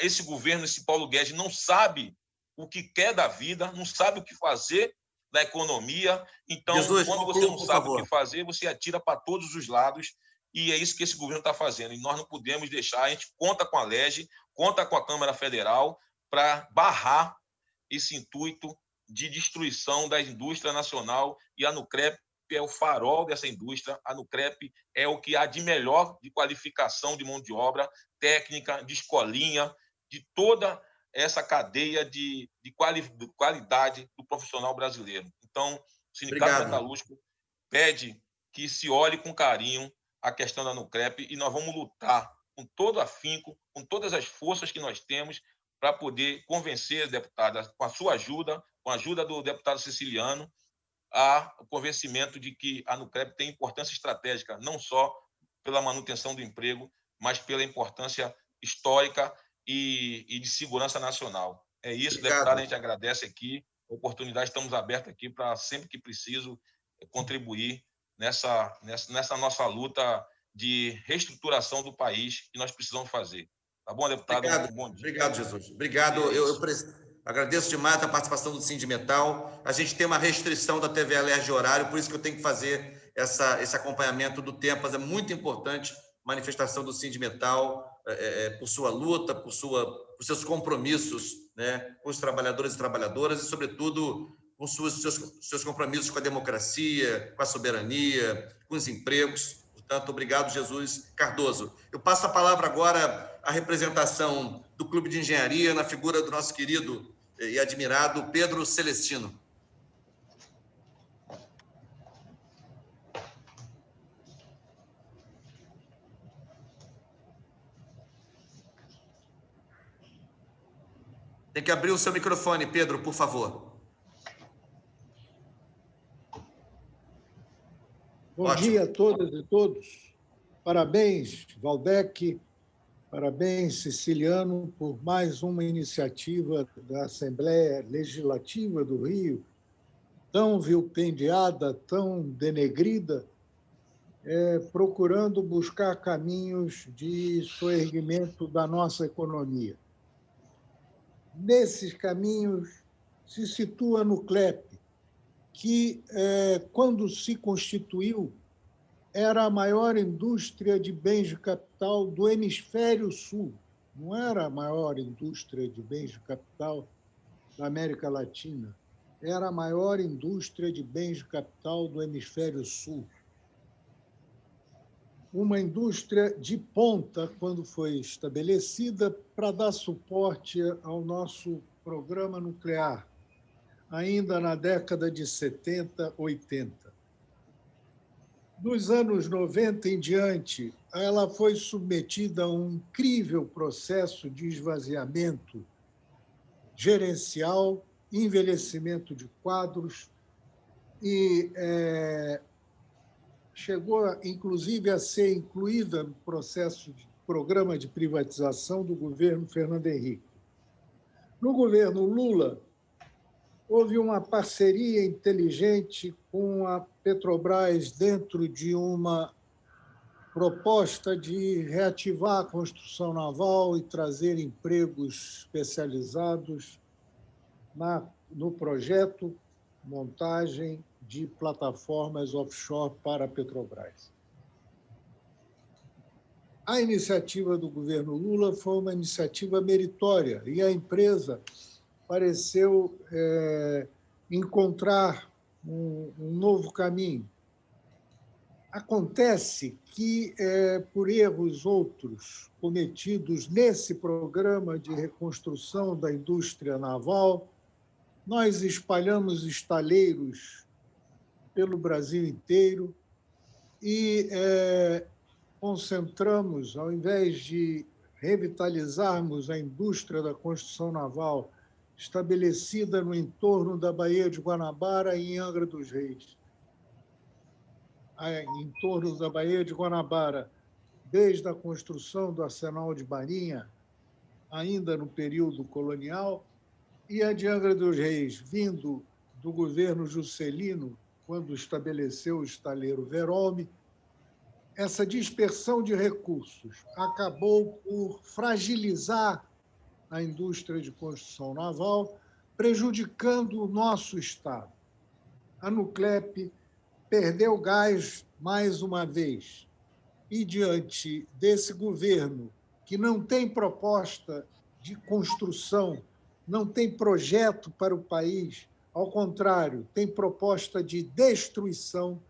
esse governo, esse Paulo Guedes, não sabe o que quer da vida, não sabe o que fazer da economia. Então, Jesus, quando você não sabe o que fazer, você atira para todos os lados, e é isso que esse governo está fazendo. E nós não podemos deixar, a gente conta com a LEGE, conta com a Câmara Federal para barrar esse intuito de destruição da indústria nacional, e a Nucrep é o farol dessa indústria. A Nucrep é o que há de melhor de qualificação de mão de obra, técnica, de escolinha, de toda essa cadeia de qualidade do profissional brasileiro. Então, o Sindicato Metalúrgico pede que se olhe com carinho a questão da Nucrep, e nós vamos lutar com todo afinco, com todas as forças que nós temos, para poder convencer a deputada, com a sua ajuda, com a ajuda do deputado Siciliano, o convencimento de que a Nucrep tem importância estratégica, não só pela manutenção do emprego, mas pela importância histórica e de segurança nacional. É isso, deputado, a gente agradece aqui a oportunidade, estamos abertos aqui para, sempre que preciso, contribuir nessa nossa luta de reestruturação do país que nós precisamos fazer. Tá bom, deputado? Obrigado, bom dia. Obrigado, Jesus. Obrigado. Eu agradeço demais a participação do Sindimetal. A gente tem uma restrição da TV Alerj de horário, por isso que eu tenho que fazer esse acompanhamento do tempo, mas é muito importante a manifestação do Sindimetal por sua luta, por seus compromissos, né, com os trabalhadores e trabalhadoras, e, sobretudo, com seus compromissos com a democracia, com a soberania, com os empregos. Portanto, obrigado, Jesus Cardoso. Eu passo a palavra agora à representação do Clube de Engenharia, na figura do nosso querido e admirado Pedro Celestino. Tem que abrir o seu microfone, Pedro, por favor. Bom dia a todas e todos. Parabéns, Valdec, parabéns, Siciliano, por mais uma iniciativa da Assembleia Legislativa do Rio, tão vilpendiada, tão denegrida, procurando buscar caminhos de soerguimento da nossa economia. Nesses caminhos se situa a Nuclep, que, quando se constituiu, era a maior indústria de bens de capital do hemisfério sul. Não era a maior indústria de bens de capital da América Latina. Era a maior indústria de bens de capital do hemisfério sul. Uma indústria de ponta, quando foi estabelecida, para dar suporte ao nosso programa nuclear, ainda na década de 70, 80. Dos anos 90 em diante, ela foi submetida a um incrível processo de esvaziamento gerencial, envelhecimento de quadros, e chegou, inclusive, a ser incluída no processo de programa de privatização do governo Fernando Henrique. No governo Lula, houve uma parceria inteligente com a Petrobras dentro de uma proposta de reativar a construção naval e trazer empregos especializados no projeto montagem de plataformas offshore para a Petrobras. A iniciativa do governo Lula foi uma iniciativa meritória e a empresa pareceu encontrar um novo caminho. Acontece que, por erros outros cometidos nesse programa de reconstrução da indústria naval, nós espalhamos estaleiros pelo Brasil inteiro e concentramos, ao invés de revitalizarmos a indústria da construção naval estabelecida no entorno da Baía de Guanabara e em Angra dos Reis. Em torno da Baía de Guanabara, desde a construção do Arsenal de Marinha, ainda no período colonial, e a de Angra dos Reis, vindo do governo Juscelino, quando estabeleceu o estaleiro Verolme. Essa dispersão de recursos acabou por fragilizar a indústria de construção naval, prejudicando o nosso Estado. A Nuclep perdeu gás mais uma vez. E, diante desse governo, que não tem proposta de construção, não tem projeto para o país, Ao contrário, tem proposta de destruição,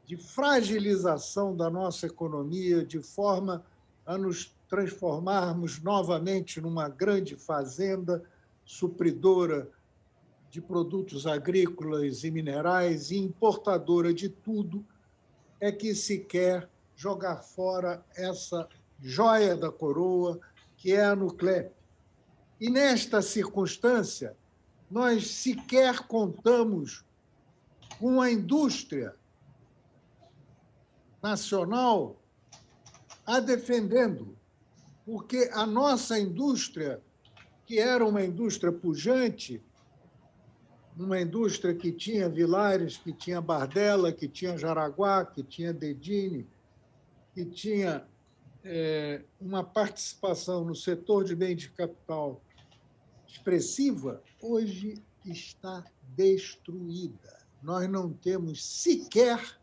de fragilização da nossa economia, de forma a nos transformarmos novamente numa grande fazenda supridora de produtos agrícolas e minerais e importadora de tudo, é que se quer jogar fora essa joia da coroa, que é a Nuclep. E, nesta circunstância, nós sequer contamos com a indústria nacional a defendendo, porque a nossa indústria, que era uma indústria pujante, uma indústria que tinha Vilares, que tinha Bardella, que tinha Jaraguá, que tinha Dedini, que tinha uma participação no setor de bem de capital expressiva, hoje está destruída. Nós não temos sequer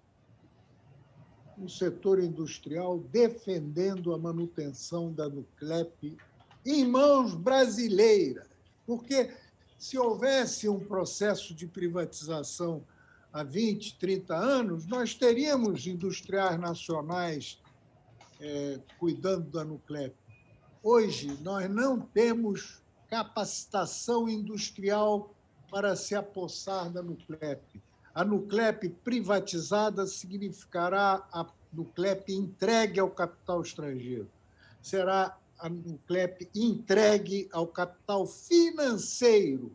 um setor industrial defendendo a manutenção da Nuclep em mãos brasileiras, porque se houvesse um processo de privatização há 20, 30 anos, nós teríamos industriais nacionais cuidando da Nuclep. Hoje, nós não temos capacitação industrial para se apossar da Nuclep. A Nuclep privatizada significará a Nuclep entregue ao capital estrangeiro. Será a Nuclep entregue ao capital financeiro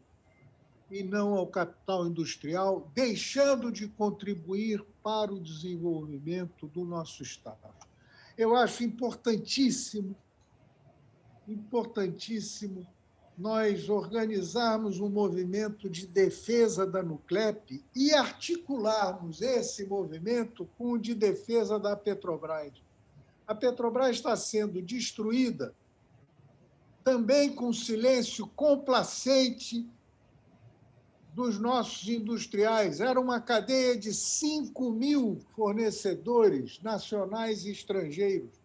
e não ao capital industrial, deixando de contribuir para o desenvolvimento do nosso Estado. Eu acho importantíssimo nós organizarmos um movimento de defesa da Nuclep e articularmos esse movimento com o de defesa da Petrobras. A Petrobras está sendo destruída também com silêncio complacente dos nossos industriais. Era uma cadeia de 5.000 fornecedores nacionais e estrangeiros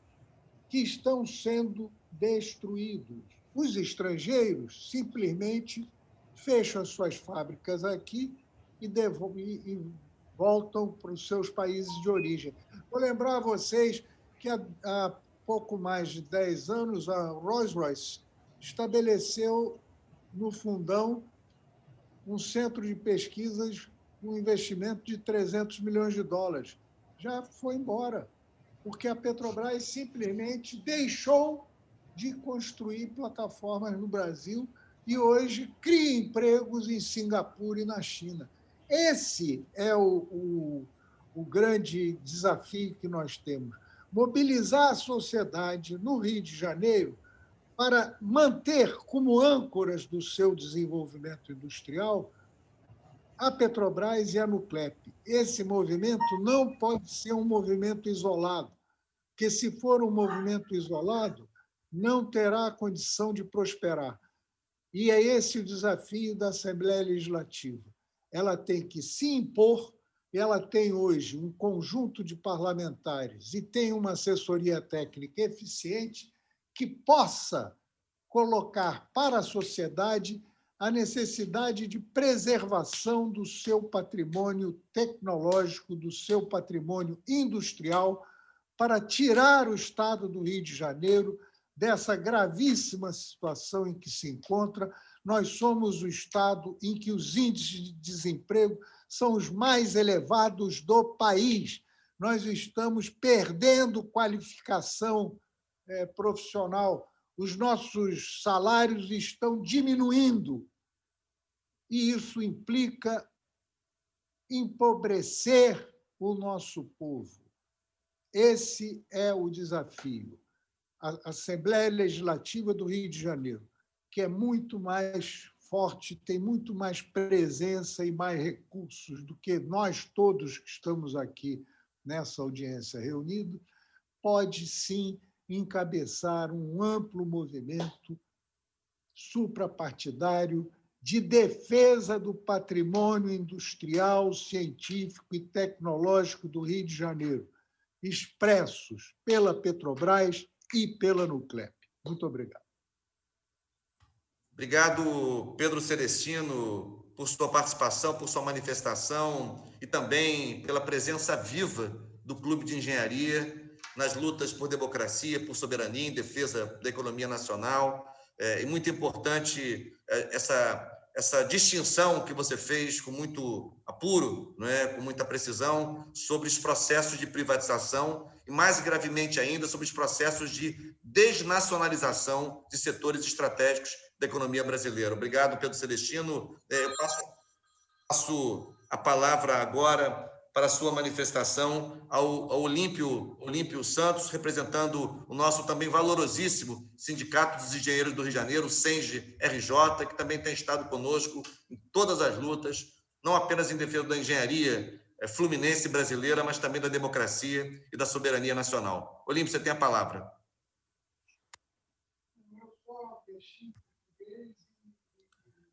que estão sendo destruídos. Os estrangeiros simplesmente fecham as suas fábricas aqui e voltam para os seus países de origem. Vou lembrar a vocês que há pouco mais de 10 anos a Rolls-Royce estabeleceu no Fundão um centro de pesquisas com um investimento de 300 milhões de dólares. Já foi embora, porque a Petrobras simplesmente deixou de construir plataformas no Brasil e hoje cria empregos em Singapura e na China. Esse é o grande desafio que nós temos. Mobilizar a sociedade no Rio de Janeiro para manter como âncoras do seu desenvolvimento industrial a Petrobras e a Nuclep. Esse movimento não pode ser um movimento isolado, porque, se for um movimento isolado, não terá condição de prosperar. E é esse o desafio da Assembleia Legislativa. Ela tem que se impor, ela tem hoje um conjunto de parlamentares e tem uma assessoria técnica eficiente que possa colocar para a sociedade a necessidade de preservação do seu patrimônio tecnológico, do seu patrimônio industrial, para tirar o Estado do Rio de Janeiro dessa gravíssima situação em que se encontra. Nós somos o Estado em que os índices de desemprego são os mais elevados do país. Nós estamos perdendo qualificação profissional. Os nossos salários estão diminuindo. E isso implica empobrecer o nosso povo. Esse é o desafio. A Assembleia Legislativa do Rio de Janeiro, que é muito mais forte, tem muito mais presença e mais recursos do que nós todos que estamos aqui nessa audiência reunidos, pode sim encabeçar um amplo movimento suprapartidário de defesa do patrimônio industrial, científico e tecnológico do Rio de Janeiro, expressos pela Petrobras e pela Nuclep. Muito obrigado. Obrigado, Pedro Celestino, por sua participação, por sua manifestação e também pela presença viva do Clube de Engenharia nas lutas por democracia, por soberania, em defesa da economia nacional. É muito importante essa distinção que você fez com muito apuro, com muita precisão, sobre os processos de privatização e, mais gravemente ainda, sobre os processos de desnacionalização de setores estratégicos da economia brasileira. Obrigado, Pedro Celestino. Eu passo a palavra agora para a sua manifestação ao Olímpio Santos, representando o nosso também valorosíssimo Sindicato dos Engenheiros do Rio de Janeiro, o SENGE-RJ, que também tem estado conosco em todas as lutas, não apenas em defesa da engenharia fluminense brasileira, mas também da democracia e da soberania nacional. Olímpio, você tem a palavra.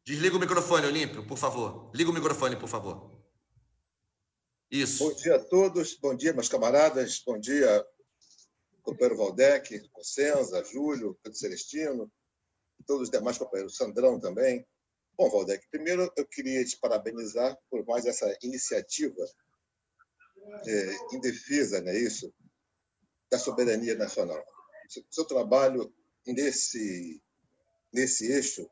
Desliga o microfone, Olímpio, por favor. Liga o microfone, por favor. Isso. Bom dia a todos, bom dia, meus camaradas, bom dia, companheiro Valdec, Consenza, Júlio, Pedro Celestino, e todos os demais companheiros, Sandrão também. Bom, Valdec, primeiro eu queria te parabenizar por mais essa iniciativa em defesa, da soberania nacional. O seu trabalho nesse eixo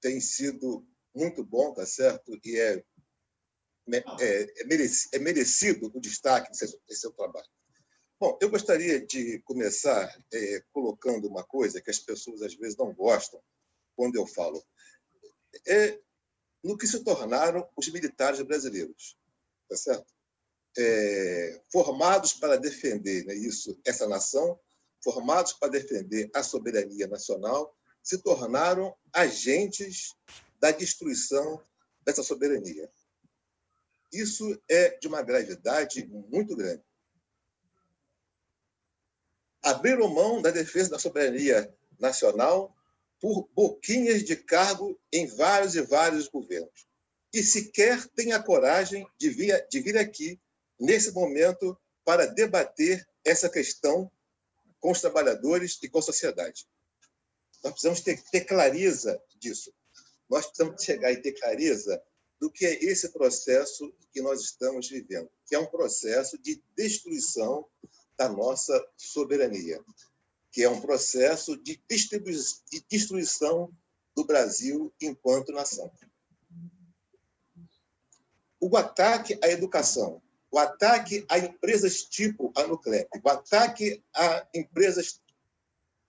tem sido muito bom, tá certo? E é merecido o destaque desse seu trabalho. Bom, eu gostaria de começar colocando uma coisa que as pessoas às vezes não gostam quando eu falo. No que se tornaram os militares brasileiros, tá certo? Formados para defender essa nação, formados para defender a soberania nacional, se tornaram agentes da destruição dessa soberania. Isso é de uma gravidade muito grande. Abriram mão da defesa da soberania nacional por boquinhas de cargo em vários e vários governos. E sequer têm a coragem de vir aqui, nesse momento, para debater essa questão com os trabalhadores e com a sociedade. Nós precisamos ter clareza disso. Nós precisamos chegar e ter clareza do que é esse processo que nós estamos vivendo, que é um processo de destruição da nossa soberania, que é um processo de destruição do Brasil enquanto nação. O ataque à educação, o ataque a empresas tipo a Nuclep, o ataque a empresas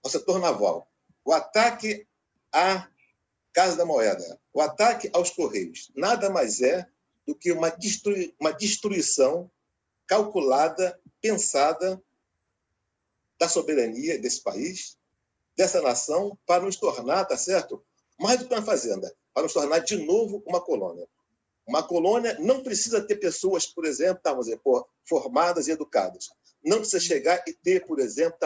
ao setor naval, o ataque à Casa da Moeda, o ataque aos Correios, nada mais é do que uma destruição calculada, pensada da soberania desse país, dessa nação, para nos tornar, tá certo? Mais do que uma fazenda, para nos tornar de novo uma colônia. Uma colônia não precisa ter pessoas, por exemplo, formadas e educadas. Não precisa chegar e ter, por exemplo,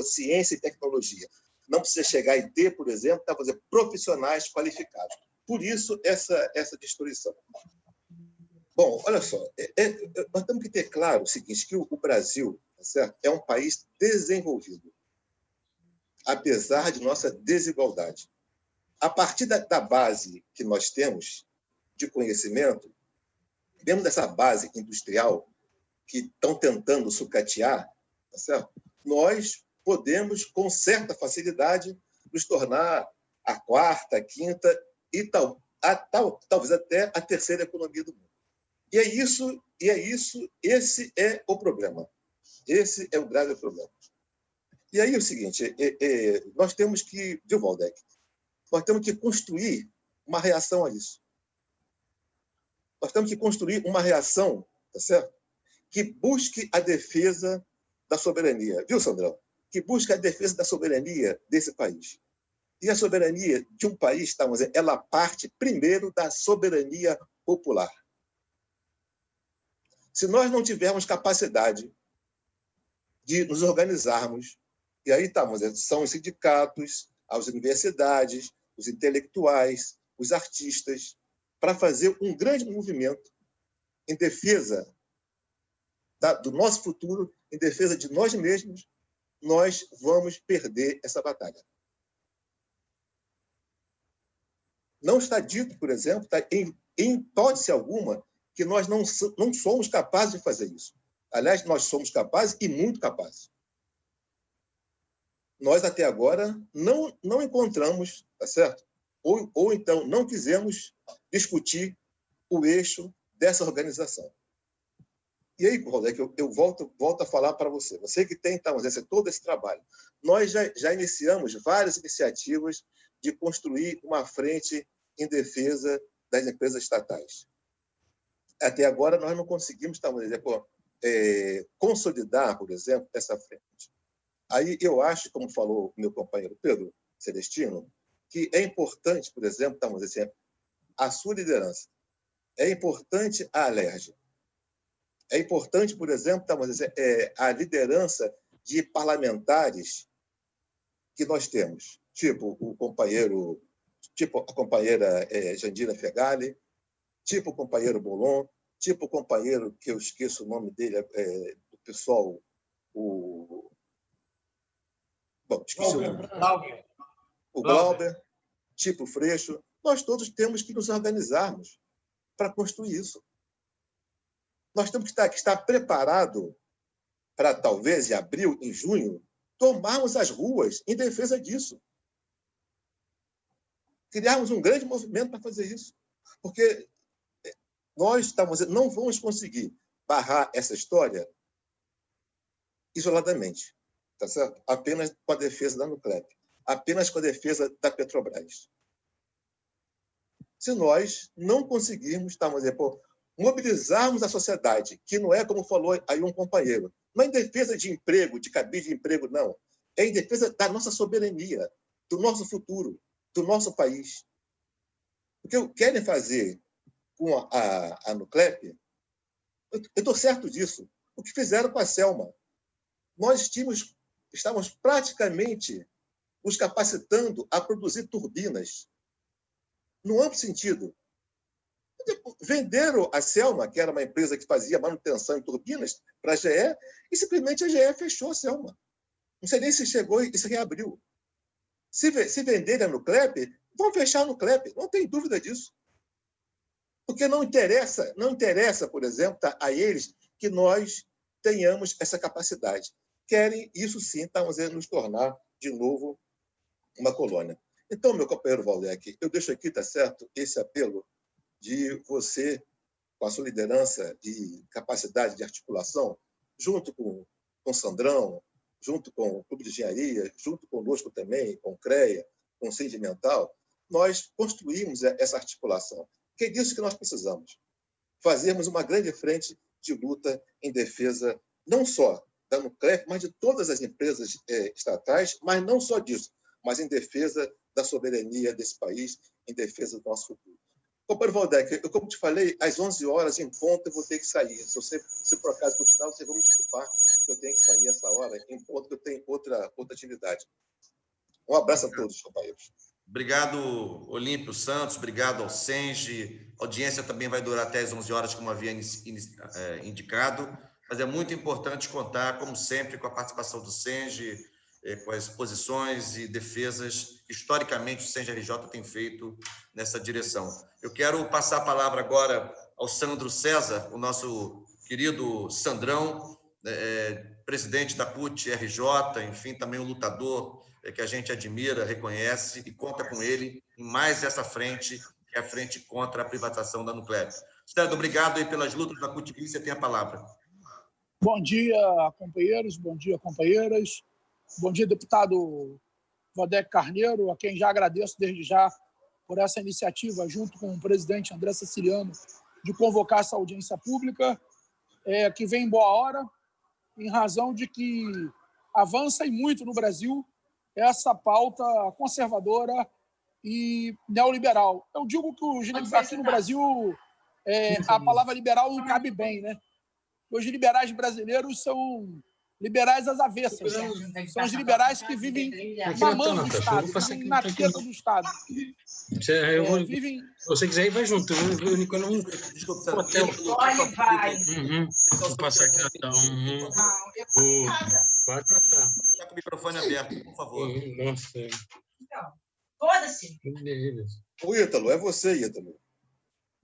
ciência e tecnologia. Não precisa chegar e ter, por exemplo, profissionais qualificados. Por isso, essa destruição. Bom, olha só, nós temos que ter claro o seguinte, que o Brasil, tá certo, é um país desenvolvido, apesar de nossa desigualdade. A partir da base que nós temos de conhecimento, dentro dessa base industrial que estão tentando sucatear, tá certo? Nós podemos, com certa facilidade, nos tornar a quarta, a quinta e talvez até a terceira economia do mundo. E é isso, esse é o problema. Esse é o grave problema. E aí é o seguinte, nós temos que, viu, Valdec? Nós temos que construir uma reação a isso. Nós temos que construir uma reação, tá certo? Que busque a defesa da soberania. Viu, Sandrão? Que busque a defesa da soberania desse país. E a soberania de um país, ela parte primeiro da soberania popular. Se nós não tivermos capacidade de nos organizarmos, e aí são os sindicatos, as universidades, os intelectuais, os artistas, para fazer um grande movimento em defesa do nosso futuro, em defesa de nós mesmos, nós vamos perder essa batalha. Não está dito, por exemplo, em hipótese alguma, que nós não somos capazes de fazer isso. Aliás, nós somos capazes e muito capazes. Nós, até agora, não encontramos, tá certo? Ou então, não quisemos discutir o eixo dessa organização. E aí, Rodrigo, eu volto a falar para você. Você que tem, então, todo esse trabalho. Nós já iniciamos várias iniciativas de construir uma frente em defesa das empresas estatais. Até agora, nós não conseguimos, consolidar, por exemplo, essa frente. Aí eu acho, como falou meu companheiro Pedro Celestino, que é importante, por exemplo, a sua liderança. É importante a Alerj. É importante, por exemplo, a liderança de parlamentares que nós temos, tipo a companheira Jandira Fegali, tipo o companheiro Bolon, tipo o companheiro, que eu esqueço o nome dele, do pessoal, esqueci o nome. O Glauber, tipo o Freixo. Nós todos temos que nos organizarmos para construir isso. Nós temos que estar preparados para, talvez, em abril, em junho, tomarmos as ruas em defesa disso. Criarmos um grande movimento para fazer isso. Porque nós não vamos conseguir barrar essa história isoladamente, tá certo? Apenas com a defesa da Nuclep, apenas com a defesa da Petrobras. Se nós não conseguirmos, mobilizarmos a sociedade, que não é como falou aí um companheiro, não é em defesa de emprego, de cabide de emprego, não. É em defesa da nossa soberania, do nosso futuro, do nosso país. O que querem fazer com a Nuclep, eu estou certo disso. O que fizeram com a Selma. Nós estávamos praticamente nos capacitando a produzir turbinas, no amplo sentido. Venderam a Selma, que era uma empresa que fazia manutenção em turbinas, para a GE, e simplesmente a GE fechou a Selma. Não sei nem se chegou e se reabriu. Se venderem a Nuclep, vão fechar a Nuclep, não tem dúvida disso. Porque não interessa, por exemplo, a eles que nós tenhamos essa capacidade. Querem, isso sim, nos tornar, de novo, uma colônia. Então, meu companheiro Valdec, eu deixo aqui, tá certo, esse apelo de você, com a sua liderança e capacidade de articulação, junto com o Sandrão, junto com o Clube de Engenharia, junto conosco também, com o CREA, com o Sindimental, nós construímos essa articulação. Que é disso que nós precisamos. Fazermos uma grande frente de luta em defesa, não só da Nuclep, mas de todas as empresas estatais, mas não só disso, mas em defesa da soberania desse país, em defesa do nosso futuro. Companheiro Valdec, eu, como te falei, às 11 horas em ponto eu vou ter que sair. Se por acaso continuar, vocês vão me desculpar que eu tenho que sair essa hora em ponto, que eu tenho outra atividade. Um abraço a todos, companheiros. Obrigado, Olímpio Santos, obrigado ao Senge. A audiência também vai durar até as 11 horas, como havia indicado, mas é muito importante contar, como sempre, com a participação do Senge, com as posições e defesas que, historicamente, o Senge-RJ tem feito nessa direção. Eu quero passar a palavra agora ao Sandro César, o nosso querido Sandrão, presidente da CUT-RJ, enfim, também um lutador que a gente admira, reconhece e conta com ele em mais essa frente, que é a frente contra a privatização da Nuclep. Sandro, obrigado aí pelas lutas da CUT, você tem a palavra. Bom dia, companheiros, bom dia, companheiras. Bom dia, deputado Valdec Carneiro, a quem já agradeço desde já por essa iniciativa, junto com o presidente André Siciliano, de convocar essa audiência pública, que vem em boa hora, em razão de que avança e muito no Brasil essa pauta conservadora e neoliberal. Eu digo que aqui no Brasil a palavra liberal não cabe bem, né? Os liberais brasileiros são liberais às avessas. São os liberais que vivem mamando do Estado, vivem na teta do Estado. Se você quiser ir, vai junto. Desculpa, Olha, vai. Vou passar aqui. Pode passar. Está com o microfone aberto, por favor. Nossa. Então, foda-se. O Ítalo, é você, Ítalo.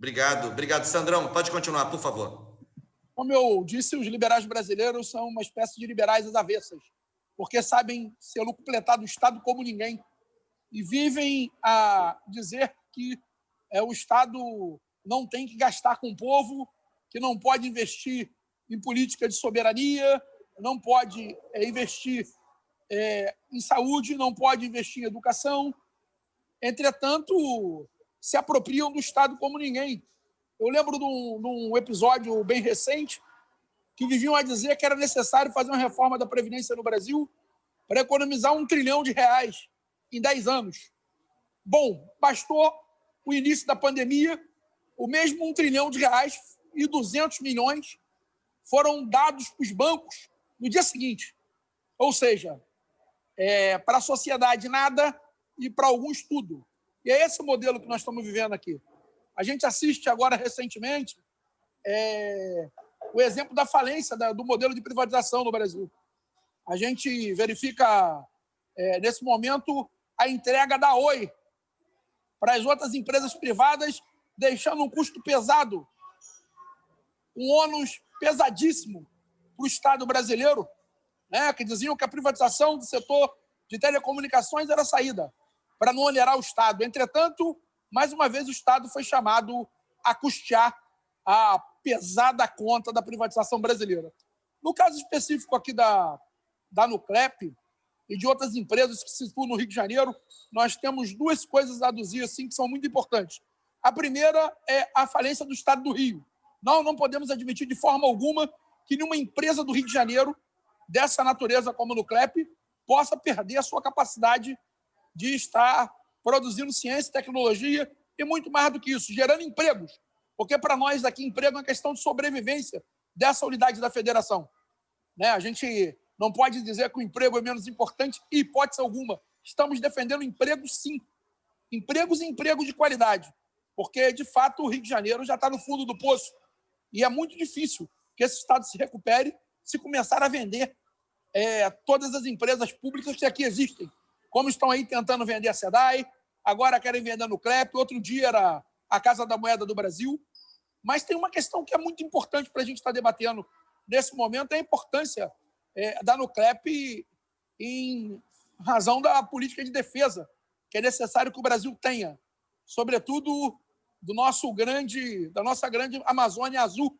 Obrigado. Sandrão, pode continuar, por favor. Como eu disse, os liberais brasileiros são uma espécie de liberais às avessas, porque sabem ser lucupletar do Estado como ninguém e vivem a dizer que o Estado não tem que gastar com o povo, que não pode investir em política de soberania, não pode investir em saúde, não pode investir em educação. Entretanto, se apropriam do Estado como ninguém. Eu lembro de um episódio bem recente que viviam a dizer que era necessário fazer uma reforma da Previdência no Brasil para economizar R$1 trilhão em 10 anos. Bom, bastou o início da pandemia, o mesmo R$1 trilhão e 200 milhões foram dados para os bancos no dia seguinte. Ou seja, para a sociedade nada e para alguns tudo. E é esse o modelo que nós estamos vivendo aqui. A gente assiste agora recentemente o exemplo da falência do modelo de privatização no Brasil. A gente verifica, nesse momento, a entrega da Oi para as outras empresas privadas, deixando um custo pesado, um ônus pesadíssimo para o Estado brasileiro, né, que diziam que a privatização do setor de telecomunicações era a saída, para não onerar o Estado. Entretanto, mais uma vez, o Estado foi chamado a custear a pesada conta da privatização brasileira. No caso específico aqui da Nuclep e de outras empresas que se situam no Rio de Janeiro, nós temos duas coisas a aduzir assim, que são muito importantes. A primeira é a falência do Estado do Rio. Não podemos admitir de forma alguma que nenhuma empresa do Rio de Janeiro, dessa natureza como a Nuclep, possa perder a sua capacidade de estar produzindo ciência, tecnologia e muito mais do que isso, gerando empregos. Porque para nós aqui, emprego é uma questão de sobrevivência dessa unidade da federação. Né? A gente não pode dizer que o emprego é menos importante, em hipótese alguma. Estamos defendendo empregos, sim. Empregos e empregos de qualidade. Porque, de fato, o Rio de Janeiro já está no fundo do poço. E é muito difícil que esse Estado se recupere se começar a vender todas as empresas públicas que aqui existem. Como estão aí tentando vender a SEDAI, agora querem vender a Nuclep, outro dia era a Casa da Moeda do Brasil. Mas tem uma questão que é muito importante para a gente estar debatendo nesse momento, é a importância da Nuclep em razão da política de defesa que é necessário que o Brasil tenha, sobretudo da nossa grande Amazônia Azul,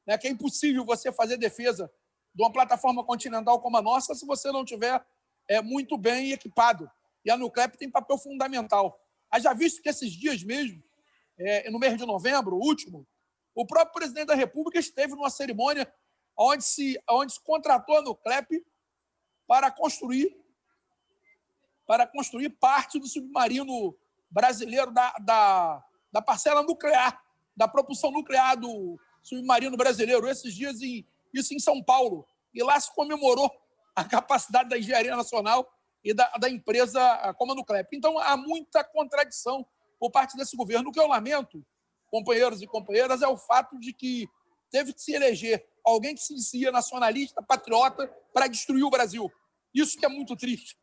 né, que é impossível você fazer defesa de uma plataforma continental como a nossa se você não tiver muito bem equipado. E a Nuclep tem papel fundamental. Haja visto que esses dias mesmo, no mês de novembro, o último, o próprio presidente da República esteve numa cerimônia onde se contratou a Nuclep para construir parte do submarino brasileiro da parcela nuclear, da propulsão nuclear do submarino brasileiro, esses dias, isso em São Paulo. E lá se comemorou a capacidade da engenharia nacional e da empresa como a Nuclep. Então, há muita contradição por parte desse governo. O que eu lamento, companheiros e companheiras, é o fato de que teve que se eleger alguém que se dizia nacionalista, patriota, para destruir o Brasil. Isso que é muito triste.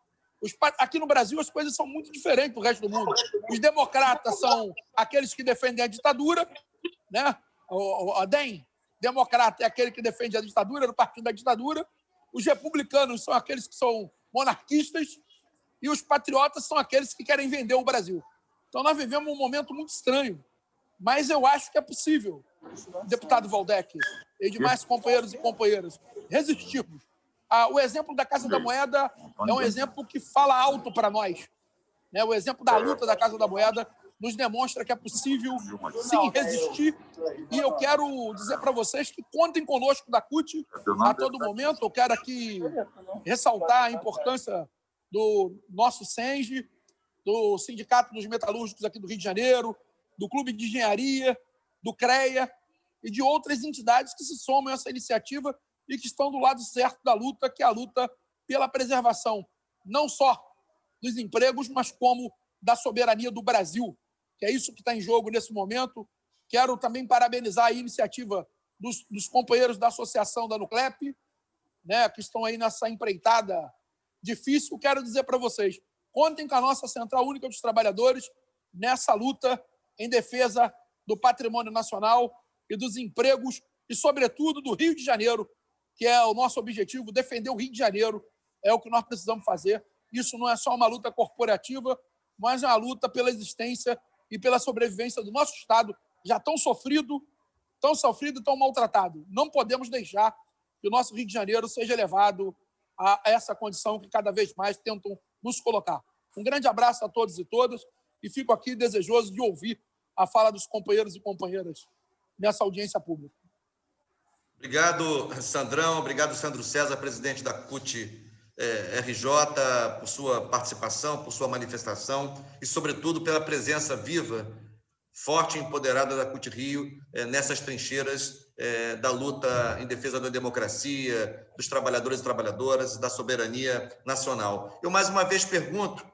Aqui no Brasil, as coisas são muito diferentes do resto do mundo. Os democratas são aqueles que defendem a ditadura, né? O DEM, democrata, é aquele que defende a ditadura, do partido da ditadura. Os republicanos são aqueles que são monarquistas e os patriotas são aqueles que querem vender o Brasil. Então, nós vivemos um momento muito estranho, mas eu acho que é possível, deputado Waldeck e demais companheiros e companheiras, resistirmos. O exemplo da Casa da Moeda é um exemplo que fala alto para nós. Né? O exemplo da luta da Casa da Moeda nos demonstra que é possível, sim, resistir. E eu quero dizer para vocês que contem conosco da CUT a todo momento. Eu quero aqui ressaltar a importância do nosso SENGE, do Sindicato dos Metalúrgicos aqui do Rio de Janeiro, do Clube de Engenharia, do CREA e de outras entidades que se somam a essa iniciativa e que estão do lado certo da luta, que é a luta pela preservação não só dos empregos, mas como da soberania do Brasil, que é isso que está em jogo nesse momento. Quero também parabenizar a iniciativa dos companheiros da Associação da Nuclep, né, que estão aí nessa empreitada difícil. Quero dizer para vocês, contem com a nossa Central Única dos Trabalhadores nessa luta em defesa do patrimônio nacional e dos empregos e, sobretudo, do Rio de Janeiro, que é o nosso objetivo. Defender o Rio de Janeiro é o que nós precisamos fazer. Isso não é só uma luta corporativa, mas é uma luta pela existência e pela sobrevivência do nosso Estado, já tão sofrido e tão maltratado. Não podemos deixar que o nosso Rio de Janeiro seja levado a essa condição que cada vez mais tentam nos colocar. Um grande abraço a todos e todas e fico aqui desejoso de ouvir a fala dos companheiros e companheiras nessa audiência pública. Obrigado, Sandrão. Obrigado, Sandro César, presidente da CUT-RJ, por sua participação, por sua manifestação e, sobretudo, pela presença viva, forte e empoderada da CUT-Rio nessas trincheiras da luta em defesa da democracia, dos trabalhadores e trabalhadoras, da soberania nacional. Eu, mais uma vez, pergunto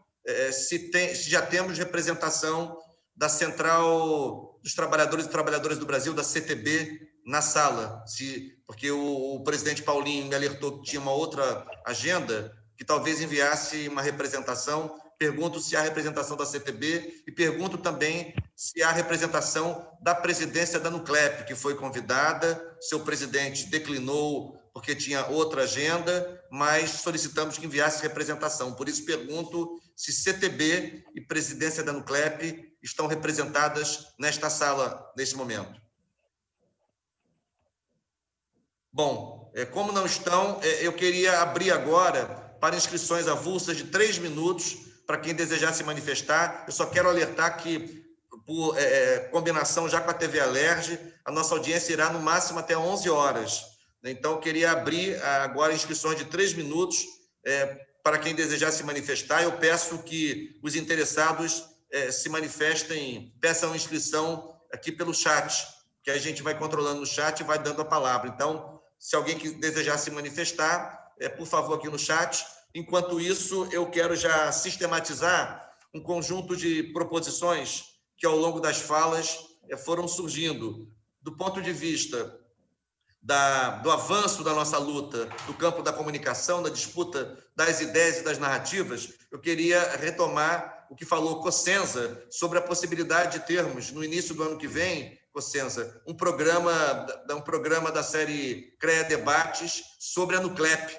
se já temos representação da Central dos Trabalhadores e Trabalhadoras do Brasil, da CTB, na sala, porque o presidente Paulinho me alertou que tinha uma outra agenda, que talvez enviasse uma representação. Pergunto se há representação da CTB e pergunto também se há representação da presidência da Nuclep, que foi convidada. Seu presidente declinou porque tinha outra agenda, mas solicitamos que enviasse representação. Por isso, pergunto se CTB e presidência da Nuclep estão representadas nesta sala, neste momento. Bom, como não estão, eu queria abrir agora para inscrições avulsas de 3 minutos para quem desejar se manifestar. Eu só quero alertar que, por combinação já com a TV Alerj, a nossa audiência irá no máximo até 11 horas. Então, eu queria abrir agora inscrições de 3 minutos para quem desejar se manifestar. Eu peço que os interessados se manifestem, peçam inscrição aqui pelo chat, que a gente vai controlando no chat e vai dando a palavra. Então, se alguém que desejar se manifestar, por favor, aqui no chat. Enquanto isso, eu quero já sistematizar um conjunto de proposições que, ao longo das falas, foram surgindo. Do ponto de vista do avanço da nossa luta do campo da comunicação, da disputa das ideias e das narrativas, eu queria retomar o que falou Cossenza sobre a possibilidade de termos, no início do ano que vem, Cossenza, um programa da série CREA Debates sobre a Nuclep,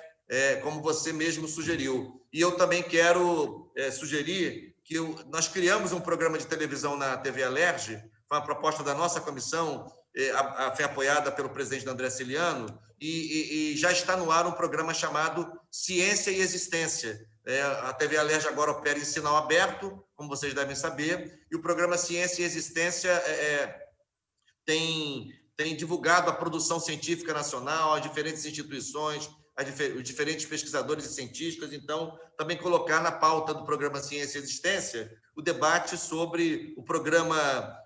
como você mesmo sugeriu. E eu também quero sugerir que nós criamos um programa de televisão na TV Alerj, foi uma proposta da nossa comissão, foi apoiada pelo presidente André Ciliano, e já está no ar um programa chamado Ciência e Existência. A TV Alerj agora opera em sinal aberto, como vocês devem saber, e o programa Ciência e Existência tem divulgado a produção científica nacional, as diferentes instituições, os diferentes pesquisadores e cientistas. Então, também colocar na pauta do programa Ciência e Existência o debate sobre o Programa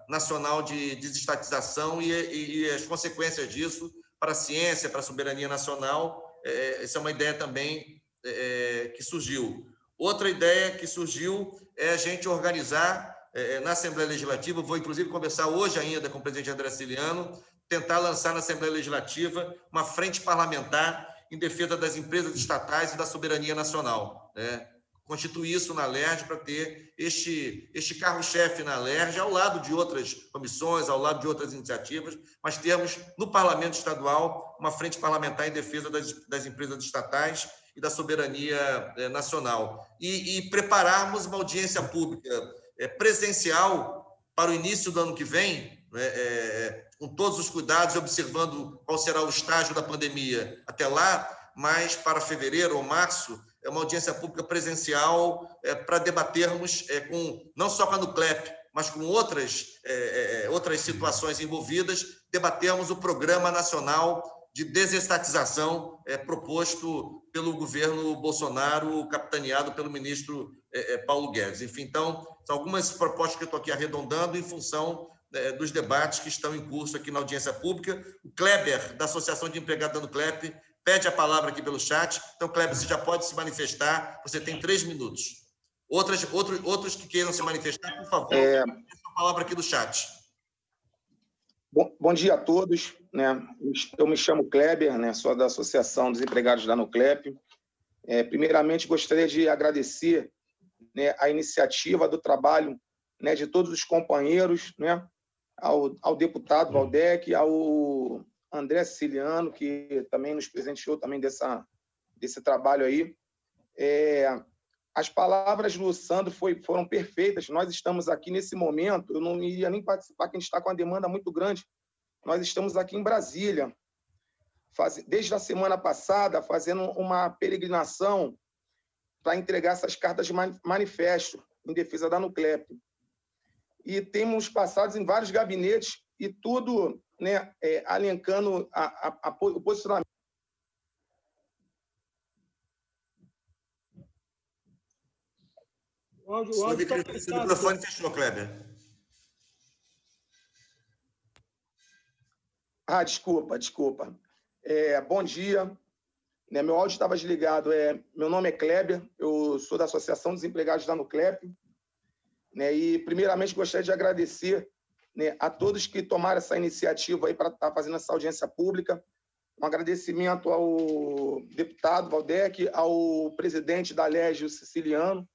Nacional de Desestatização e as consequências disso para a ciência, para a soberania nacional. Essa é uma ideia também que surgiu. Outra ideia que surgiu é a gente organizar na Assembleia Legislativa, vou inclusive conversar hoje ainda com o presidente André Ciliano, tentar lançar na Assembleia Legislativa uma frente parlamentar em defesa das empresas estatais e da soberania nacional. Constituir isso na Alerj para ter este carro-chefe na Alerj, ao lado de outras comissões, ao lado de outras iniciativas, mas termos no Parlamento Estadual uma frente parlamentar em defesa das empresas estatais e da soberania nacional. E prepararmos uma audiência pública presencial para o início do ano que vem, com todos os cuidados, observando qual será o estágio da pandemia até lá, mas para fevereiro ou março, uma audiência pública presencial para debatermos não só com a Nuclep, mas com outras situações envolvidas, debatermos o Programa Nacional de Desestatização proposto pelo governo Bolsonaro, capitaneado pelo ministro Paulo Guedes. Enfim, então, são algumas propostas que eu estou aqui arredondando em função dos debates que estão em curso aqui na audiência pública. O Kleber, da Associação de Empregados da Nuclep, pede a palavra aqui pelo chat. Então, Kleber, você já pode se manifestar. Você tem 3 minutos. Outros que queiram se manifestar, por favor, a palavra aqui do chat. Bom dia a todos. Eu me chamo Kleber, sou da Associação dos Empregados da Nuclep. Primeiramente, gostaria de agradecer a iniciativa do trabalho né, de todos os companheiros, né, ao deputado Valdec, ao André Siciliano, que também nos presenteou também desse trabalho aí. As palavras do Sandro foram perfeitas. Nós estamos aqui nesse momento, eu não iria nem participar, que a gente está com uma demanda muito grande. Nós estamos aqui em Brasília, desde a semana passada, fazendo uma peregrinação para entregar essas cartas de manifesto em defesa da Nuclep. E temos passado em vários gabinetes e tudo, né, alencando o posicionamento. O microfone fechou, Kleber. Desculpa. Bom dia. Meu áudio estava desligado. Meu nome é Kleber, eu sou da Associação dos Empregados da Nuclep. E, primeiramente, gostaria de agradecer, né, a todos que tomaram essa iniciativa aí para estar fazendo essa audiência pública. Um agradecimento ao deputado Valdec, ao presidente da Alege, o Siciliano.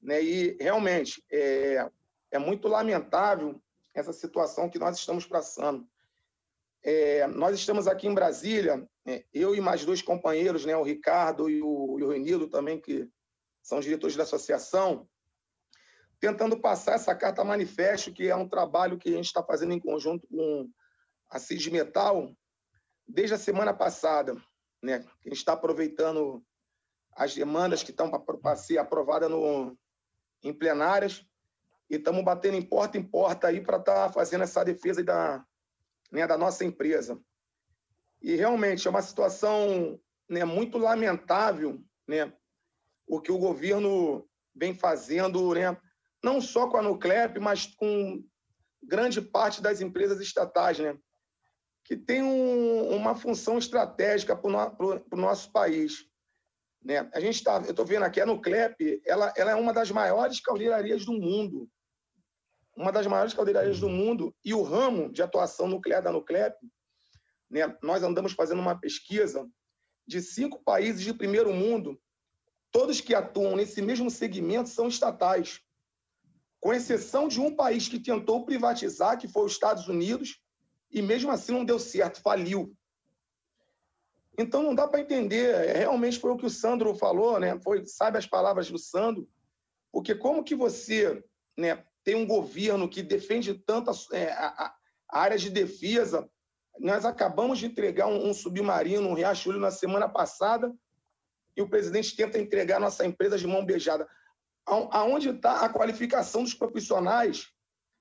E, realmente, é muito lamentável essa situação que nós estamos passando. Nós estamos aqui em Brasília, eu e mais dois companheiros, né, o Ricardo e o Renildo também, que são diretores da associação, tentando passar essa carta manifesto, que é um trabalho que a gente está fazendo em conjunto com a CID Metal, desde a semana passada, né? A gente está aproveitando as demandas que estão para ser aprovadas em plenárias e estamos batendo em porta aí para estar fazendo essa defesa da nossa empresa. E realmente é uma situação, né, muito lamentável, né, o que o governo vem fazendo, né, não só com a Nuclep, mas com grande parte das empresas estatais, né, que tem uma função estratégica para o nosso país. Né? Eu estou vendo aqui, a Nuclep, ela é uma das maiores caldeirarias do mundo. Uma das maiores caldeirarias do mundo, e o ramo de atuação nuclear da Nuclep, né, nós andamos fazendo uma pesquisa de 5 países de primeiro mundo, todos que atuam nesse mesmo segmento são estatais, com exceção de um país que tentou privatizar, que foi os Estados Unidos, e mesmo assim não deu certo, faliu. Então não dá para entender, realmente foi o que o Sandro falou, né? Sabe as palavras do Sandro, porque como que você, né, tem um governo que defende tanto a área de defesa. Nós acabamos de entregar um submarino, um Riachuelo, na semana passada, e o presidente tenta entregar a nossa empresa de mão beijada. Aonde está a qualificação dos profissionais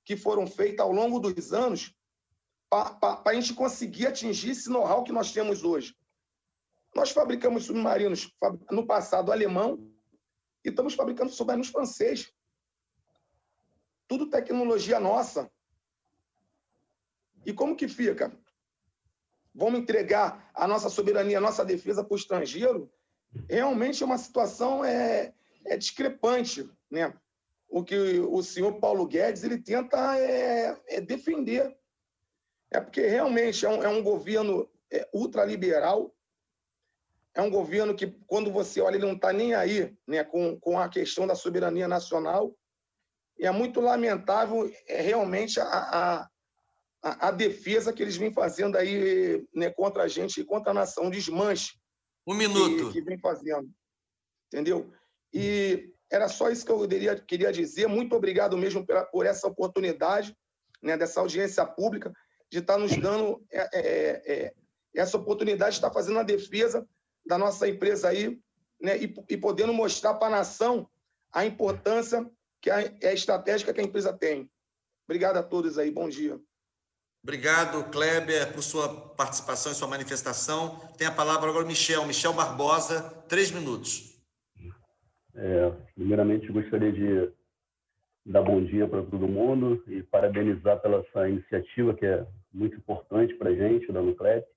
que foram feitas ao longo dos anos para a gente conseguir atingir esse know-how que nós temos hoje? Nós fabricamos submarinos no passado alemão e estamos fabricando submarinos francês. Tudo tecnologia nossa. E como que fica? Vamos entregar a nossa soberania, a nossa defesa para o estrangeiro? Realmente é uma situação discrepante, né? O que o senhor Paulo Guedes ele tenta defender. Porque realmente é um governo ultraliberal, é um governo que, quando você olha, ele não está nem aí, né, com a questão da soberania nacional. E é muito lamentável realmente a defesa que eles vêm fazendo aí, né, contra a gente e contra a nação, o desmanche. Um minuto. Que vem fazendo. Entendeu? E era só isso que eu queria dizer. Muito obrigado mesmo por essa oportunidade, né, dessa audiência pública, de estar nos dando essa oportunidade de estar fazendo a defesa da nossa empresa aí, né, e podendo mostrar para a nação a importância que é estratégica que a empresa tem. Obrigado a todos aí. Bom dia. Obrigado, Kleber, por sua participação e sua manifestação. Tem a palavra agora o Michel Barbosa, 3 minutos. Primeiramente, gostaria de dar bom dia para todo mundo e parabenizar pela essa iniciativa, que é muito importante para a gente, da Nuclep.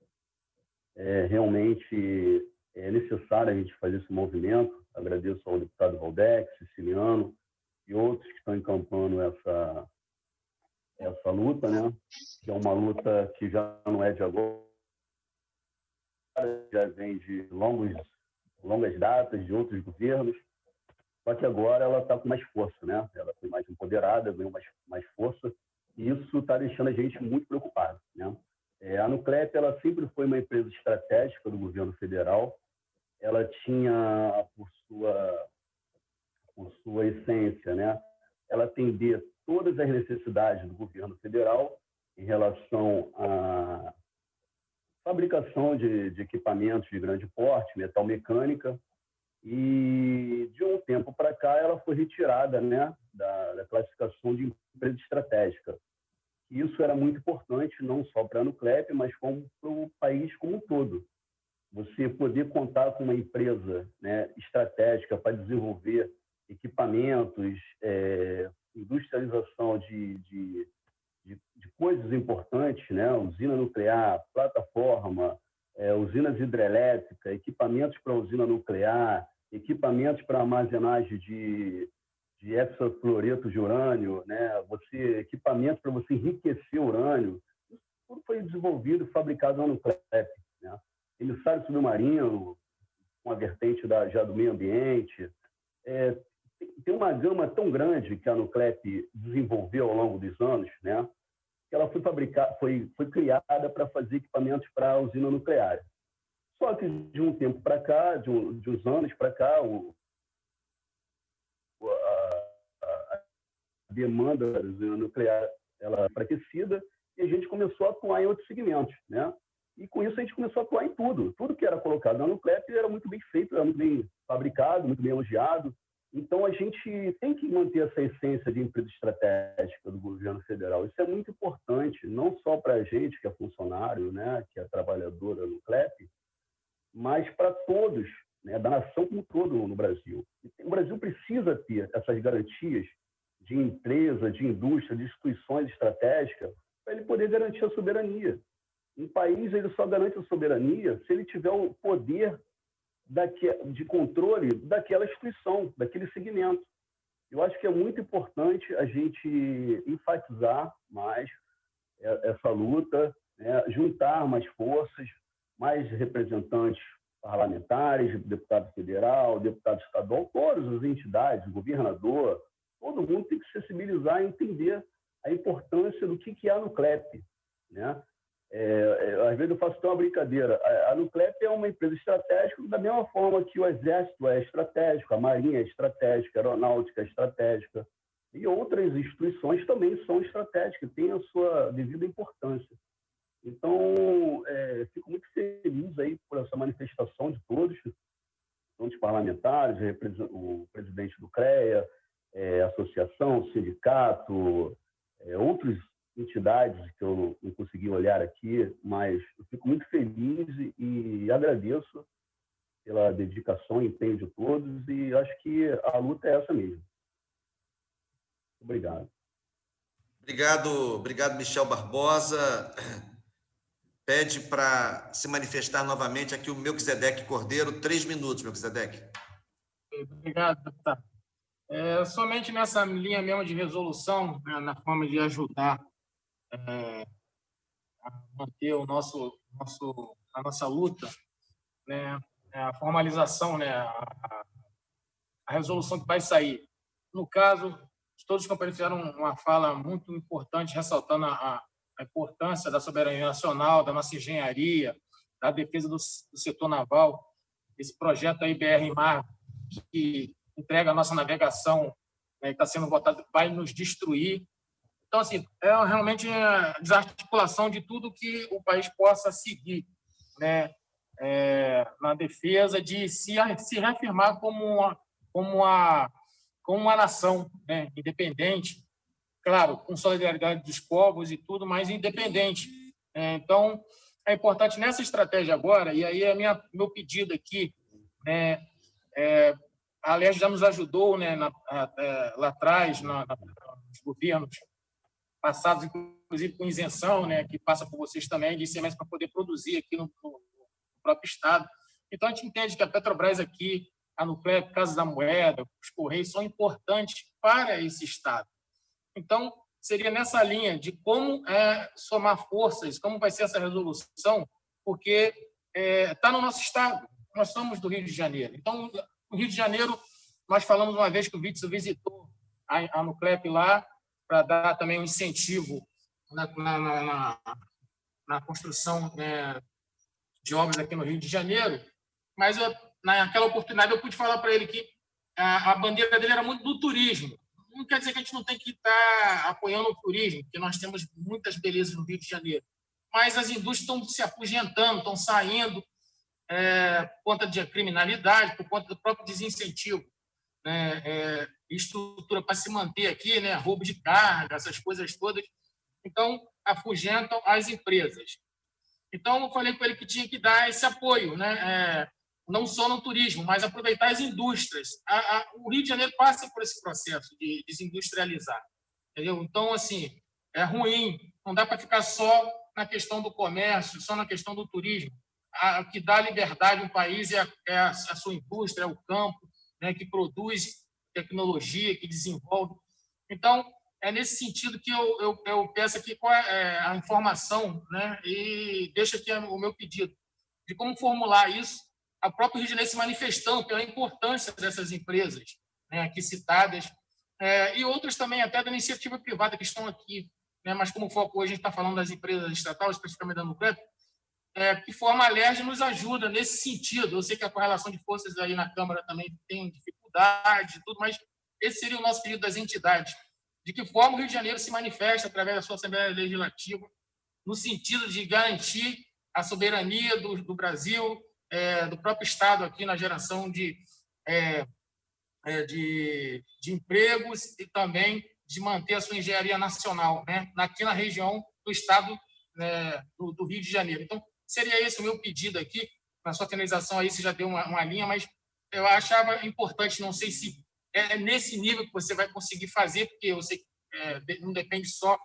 Realmente é necessário a gente fazer esse movimento. Agradeço ao deputado Valdec, Siciliano e outros que estão encampando essa luta, né? Que é uma luta que já não é de agora, já vem de longas datas, de outros governos. Só que agora ela está com mais força, né? Ela foi mais empoderada, ganhou mais força, e isso está deixando a gente muito preocupado, né? A Nuclep, ela sempre foi uma empresa estratégica do governo federal. Ela tinha, por sua essência, né, ela atender todas as necessidades do governo federal em relação à fabricação de equipamentos de grande porte, metal mecânica, e de um tempo para cá ela foi retirada, né, da classificação de empresa estratégica. Isso era muito importante, não só para a Nuclep, mas como para o país como um todo. Você poder contar com uma empresa, né, estratégica para desenvolver equipamentos, industrialização de coisas importantes, né, usina nuclear, plataforma, usinas hidrelétricas, equipamentos para usina nuclear, equipamentos para armazenagem de hexafluoreto de urânio, né? Equipamentos para você enriquecer urânio. Isso tudo foi desenvolvido e fabricado na Nuclep, né? Emissário submarino, uma vertente já do meio ambiente. Tem uma gama tão grande que a Nuclep desenvolveu ao longo dos anos, né? Que ela foi criada para fazer equipamentos para a usina nuclear. Só que de um tempo para cá, de uns anos para cá, a demanda da usina nuclear ela enfraquecida, e a gente começou a atuar em outros segmentos, né? E com isso a gente começou a atuar em tudo. Tudo que era colocado na Nuclep era muito bem feito, era muito bem fabricado, muito bem elogiado. Então a gente tem que manter essa essência de empresa estratégica do governo federal. Isso é muito importante, não só para a gente que é funcionário, né, que é trabalhador da Nuclep, mas para todos, né, da nação como um todo no Brasil. O Brasil precisa ter essas garantias de empresa, de indústria, de instituições estratégicas, para ele poder garantir a soberania. Um país ele só garante a soberania se ele tiver o poder de controle daquela instituição, daquele segmento. Eu acho que é muito importante a gente enfatizar mais essa luta, né, juntar mais forças, mais representantes parlamentares, deputado federal, deputado estadual, todas as entidades, governador, todo mundo tem que se sensibilizar e entender a importância do que é a Nuclep, né? Às vezes eu faço até uma brincadeira. A Nuclep é uma empresa estratégica da mesma forma que o Exército é estratégico, a Marinha é estratégica, a Aeronáutica é estratégica, e outras instituições também são estratégicas, têm a sua devida importância. Então, fico muito feliz aí por essa manifestação de todos os parlamentares, o presidente do CREA, associação, sindicato, outras entidades que eu não consegui olhar aqui, mas eu fico muito feliz e agradeço pela dedicação e empenho de todos, e acho que a luta é essa mesmo. Obrigado. Obrigado, Michel Barbosa. Pede para se manifestar novamente aqui o Melquisedeque Cordeiro. 3 minutos, Melquisedeque. Obrigado, deputado. Somente nessa linha mesmo de resolução, né, na forma de ajudar a manter a nossa luta, né, a formalização, né, a resolução que vai sair. No caso, todos os companheiros fizeram uma fala muito importante, ressaltando a importância da soberania nacional, da nossa engenharia, da defesa do setor naval. Esse projeto aí, BR-Mar, que entrega a nossa navegação, né, que está sendo votado, vai nos destruir. Então, assim, realmente a desarticulação de tudo que o país possa seguir, né, na defesa de se reafirmar como uma nação, né, independente, claro, com solidariedade dos povos e tudo, mas independente. Então, é importante nessa estratégia agora, e aí é meu pedido aqui, né, a Alerj já nos ajudou, né, lá atrás, nos governos passados, inclusive com isenção, né, que passa por vocês também, de ICMS para poder produzir aqui no próprio Estado. Então, a gente entende que a Petrobras aqui, a Nuclep, Casa da Moeda, os Correios são importantes para esse Estado. Então, seria nessa linha de como somar forças, como vai ser essa resolução, porque está no nosso Estado. Nós somos do Rio de Janeiro. Então, o Rio de Janeiro Nós falamos uma vez que o Witzel visitou a Nuclep lá para dar também um incentivo na construção, né, de obras aqui no Rio de Janeiro, mas naquela oportunidade eu pude falar para ele que a bandeira dele era muito do turismo. Não quer dizer que a gente não tem que estar apoiando o turismo, porque nós temos muitas belezas no Rio de Janeiro, mas as indústrias estão se afugentando, estão saindo por conta de criminalidade, por conta do próprio desincentivo, né, estrutura para se manter aqui, né, roubo de carga, essas coisas todas. Então, afugentam as empresas. Então, eu falei para ele que tinha que dar esse apoio, né, não só no turismo, mas aproveitar as indústrias. O Rio de Janeiro passa por esse processo de desindustrializar, entendeu? Então, assim, é ruim, não dá para ficar só na questão do comércio, só na questão do turismo. O que dá liberdade ao país é a sua indústria, é o campo, né, que produz tecnologia, que desenvolve. Então, é nesse sentido que eu peço aqui qual é a informação, né, e deixo aqui o meu pedido de como formular isso, a própria Rio de Janeiro se manifestando pela importância dessas empresas, né, aqui citadas, e outras também, até da iniciativa privada que estão aqui, né, mas como foco hoje a gente está falando das empresas estatais, especificamente da Nuclep, que forma a LERJ nos ajuda nesse sentido. Eu sei que a correlação de forças aí na Câmara também tem dificuldade e tudo, mas esse seria o nosso pedido das entidades. De que forma o Rio de Janeiro se manifesta através da sua Assembleia Legislativa no sentido de garantir a soberania do Brasil, do próprio Estado aqui na geração de empregos e também de manter a sua engenharia nacional, né, aqui na região do Estado, né, do Rio de Janeiro. Então, seria esse o meu pedido aqui. Na sua finalização aí você já deu uma linha, mas eu achava importante, não sei se é nesse nível que você vai conseguir fazer, porque eu sei que não depende só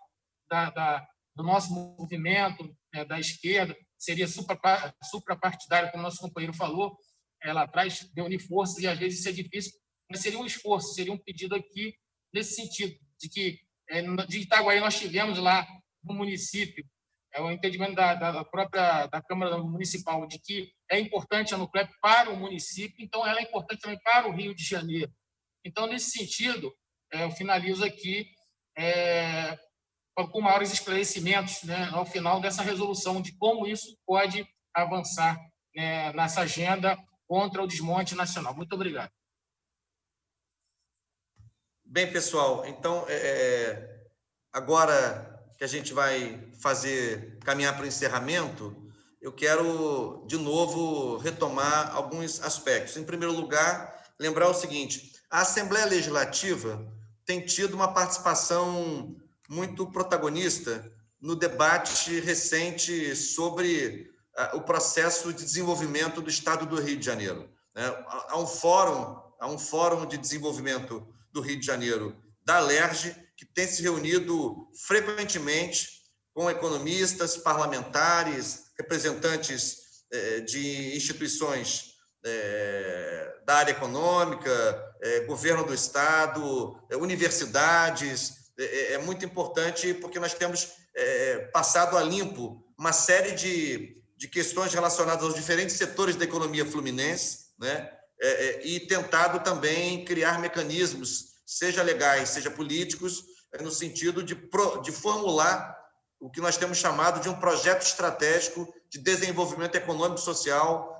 do nosso movimento, da esquerda, seria suprapartidário, como o nosso companheiro falou, lá atrás, de unir forças, e às vezes isso é difícil, mas seria um esforço, seria um pedido aqui nesse sentido, de que de Itaguaí nós tivemos lá no município o entendimento da própria Câmara Municipal de que é importante a Nuclep para o município, então ela é importante também para o Rio de Janeiro. Então, nesse sentido, eu finalizo aqui com maiores esclarecimentos, né, ao final dessa resolução de como isso pode avançar, né, nessa agenda contra o desmonte nacional. Muito obrigado. Bem, pessoal, então, agora que a gente vai caminhar para o encerramento, eu quero, de novo, retomar alguns aspectos. Em primeiro lugar, lembrar o seguinte: a Assembleia Legislativa tem tido uma participação muito protagonista no debate recente sobre o processo de desenvolvimento do Estado do Rio de Janeiro. Há um fórum de desenvolvimento do Rio de Janeiro, da LERJ, que tem se reunido frequentemente com economistas, parlamentares, representantes de instituições da área econômica, governo do Estado, universidades. É muito importante porque nós temos passado a limpo uma série de questões relacionadas aos diferentes setores da economia fluminense, né? E tentado também criar mecanismos, seja legais, seja políticos, no sentido de formular o que nós temos chamado de um projeto estratégico de desenvolvimento econômico e social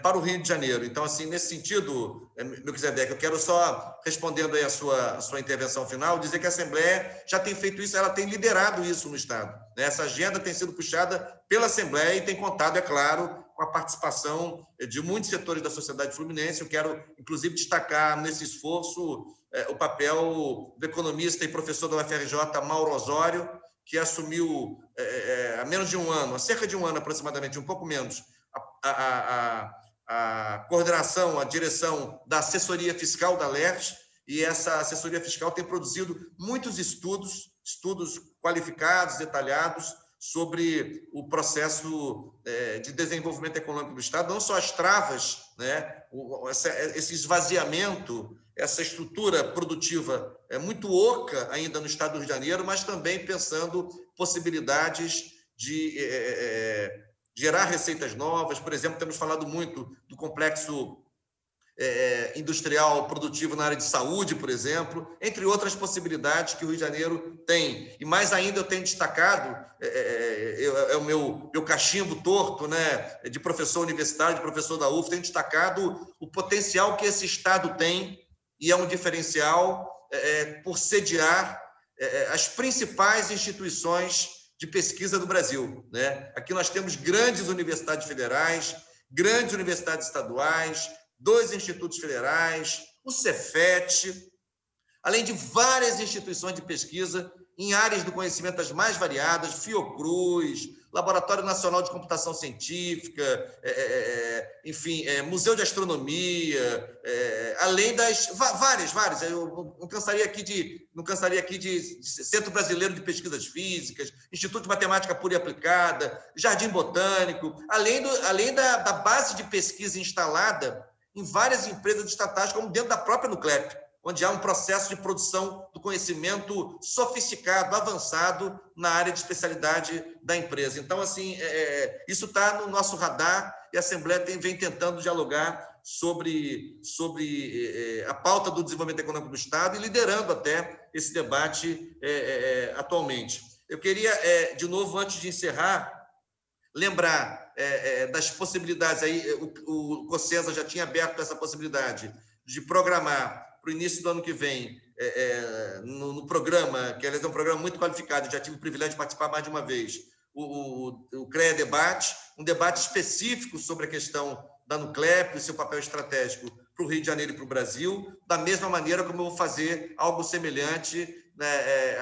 para o Rio de Janeiro. Então, assim, nesse sentido, Melquisedeque, eu quero só, respondendo aí a sua intervenção final, dizer que a Assembleia já tem feito isso, ela tem liderado isso no Estado. Essa agenda tem sido puxada pela Assembleia e tem contado, é claro, com a participação de muitos setores da sociedade fluminense. Eu quero, inclusive, destacar nesse esforço o papel do economista e professor da UFRJ, Mauro Osório, que assumiu há menos de um ano, há cerca de um ano aproximadamente, um pouco menos, a coordenação, a direção da assessoria fiscal da LERJ, e essa assessoria fiscal tem produzido muitos estudos qualificados, detalhados, sobre o processo de desenvolvimento econômico do Estado, não só as travas, né, esse esvaziamento, essa estrutura produtiva muito oca ainda no Estado do Rio de Janeiro, mas também pensando possibilidades de gerar receitas novas. Por exemplo, temos falado muito do complexo industrial produtivo na área de saúde, por exemplo, entre outras possibilidades que o Rio de Janeiro tem. E mais ainda eu tenho destacado, o meu cachimbo torto, né, de professor universitário, de professor da UF, tenho destacado o potencial que esse Estado tem, e é um diferencial por sediar as principais instituições de pesquisa do Brasil, né? Aqui nós temos grandes universidades federais, grandes universidades estaduais, 2 institutos federais, o Cefet, além de várias instituições de pesquisa em áreas do conhecimento as mais variadas, Fiocruz, Laboratório Nacional de Computação Científica, enfim, Museu de Astronomia, além das várias. Eu não cansaria aqui de Centro Brasileiro de Pesquisas Físicas, Instituto de Matemática Pura e Aplicada, Jardim Botânico, além da base de pesquisa instalada em várias empresas estatais, como dentro da própria Nuclep, onde há um processo de produção do conhecimento sofisticado, avançado na área de especialidade da empresa. Então, assim, isso está no nosso radar e a Assembleia vem tentando dialogar sobre a pauta do desenvolvimento econômico do Estado e liderando até esse debate atualmente. Eu queria, de novo, antes de encerrar, lembrar das possibilidades. Aí, o COSESA já tinha aberto essa possibilidade de programar para o início do ano que vem, no programa, que aliás é um programa muito qualificado, já tive o privilégio de participar mais de uma vez, o CREA Debate, um debate específico sobre a questão da Nuclep e seu papel estratégico para o Rio de Janeiro e para o Brasil, da mesma maneira como eu vou fazer algo semelhante, né,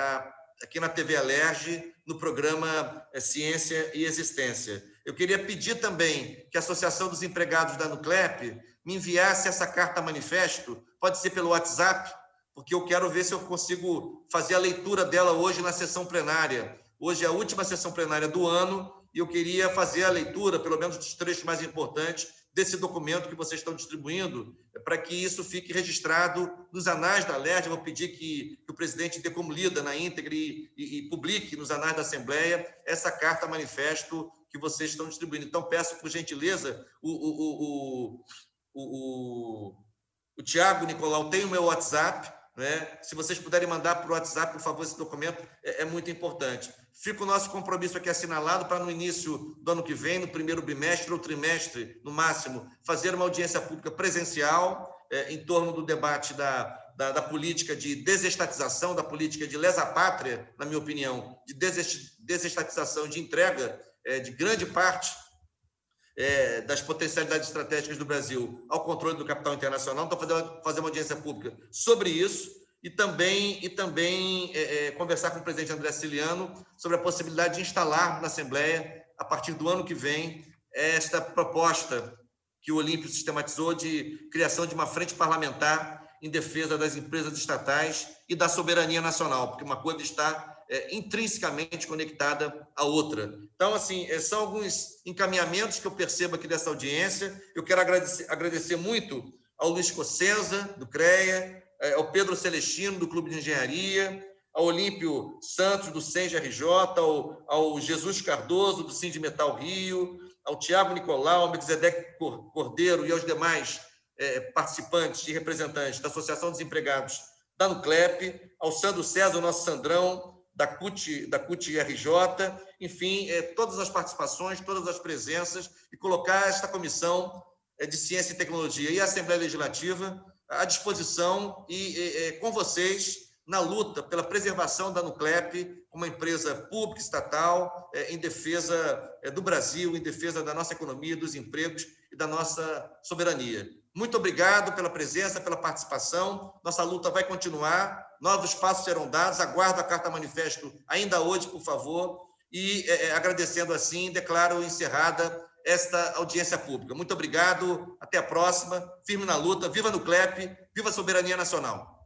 aqui na TV Alerj, no programa Ciência e Existência. Eu queria pedir também que a Associação dos Empregados da Nuclep me enviasse essa carta manifesto, pode ser pelo WhatsApp, porque eu quero ver se eu consigo fazer a leitura dela hoje na sessão plenária. Hoje é a última sessão plenária do ano e eu queria fazer a leitura, pelo menos dos trechos mais importantes, desse documento que vocês estão distribuindo, para que isso fique registrado nos anais da Alerj. Eu vou pedir que o presidente dê como lida na íntegra e publique nos anais da Assembleia essa carta manifesto que vocês estão distribuindo. Então, peço, por gentileza, o Tiago Nicolau tem o meu WhatsApp, né? Se vocês puderem mandar para o WhatsApp, por favor, esse documento é muito importante. Fica o nosso compromisso aqui assinalado para, no início do ano que vem, no primeiro bimestre ou trimestre, no máximo, fazer uma audiência pública presencial em torno do debate da política de desestatização, da política de lesa-pátria, na minha opinião, de desestatização, de entrega de grande parte das potencialidades estratégicas do Brasil ao controle do capital internacional. Então, fazer uma audiência pública sobre isso e também conversar com o presidente André Ciliano sobre a possibilidade de instalar na Assembleia, a partir do ano que vem, esta proposta que o Olímpio sistematizou de criação de uma frente parlamentar em defesa das empresas estatais e da soberania nacional, porque uma coisa está intrinsecamente conectada à outra. Então, assim, são alguns encaminhamentos que eu percebo aqui dessa audiência. Eu quero agradecer muito ao Luiz Cossenza, do CREA, ao Pedro Celestino, do Clube de Engenharia, ao Olímpio Santos, do SENGE-RJ, ao Jesus Cardoso, do Sindimetal Rio, ao Tiago Nicolau, ao Melquisedeque Cordeiro e aos demais participantes e representantes da Associação dos Empregados da Nuclep, ao Sandro César, o nosso Sandrão, da CUT-RJ, enfim, todas as participações, todas as presenças, e colocar esta comissão de Ciência e Tecnologia e a Assembleia Legislativa à disposição e com vocês na luta pela preservação da Nuclep, uma empresa pública estatal, em defesa do Brasil, em defesa da nossa economia, dos empregos e da nossa soberania. Muito obrigado pela presença, pela participação. Nossa luta vai continuar, novos passos serão dados. Aguardo a carta manifesto ainda hoje, por favor. E, agradecendo assim, declaro encerrada esta audiência pública. Muito obrigado, até a próxima. Firme na luta, viva a Nuclep, viva a soberania nacional.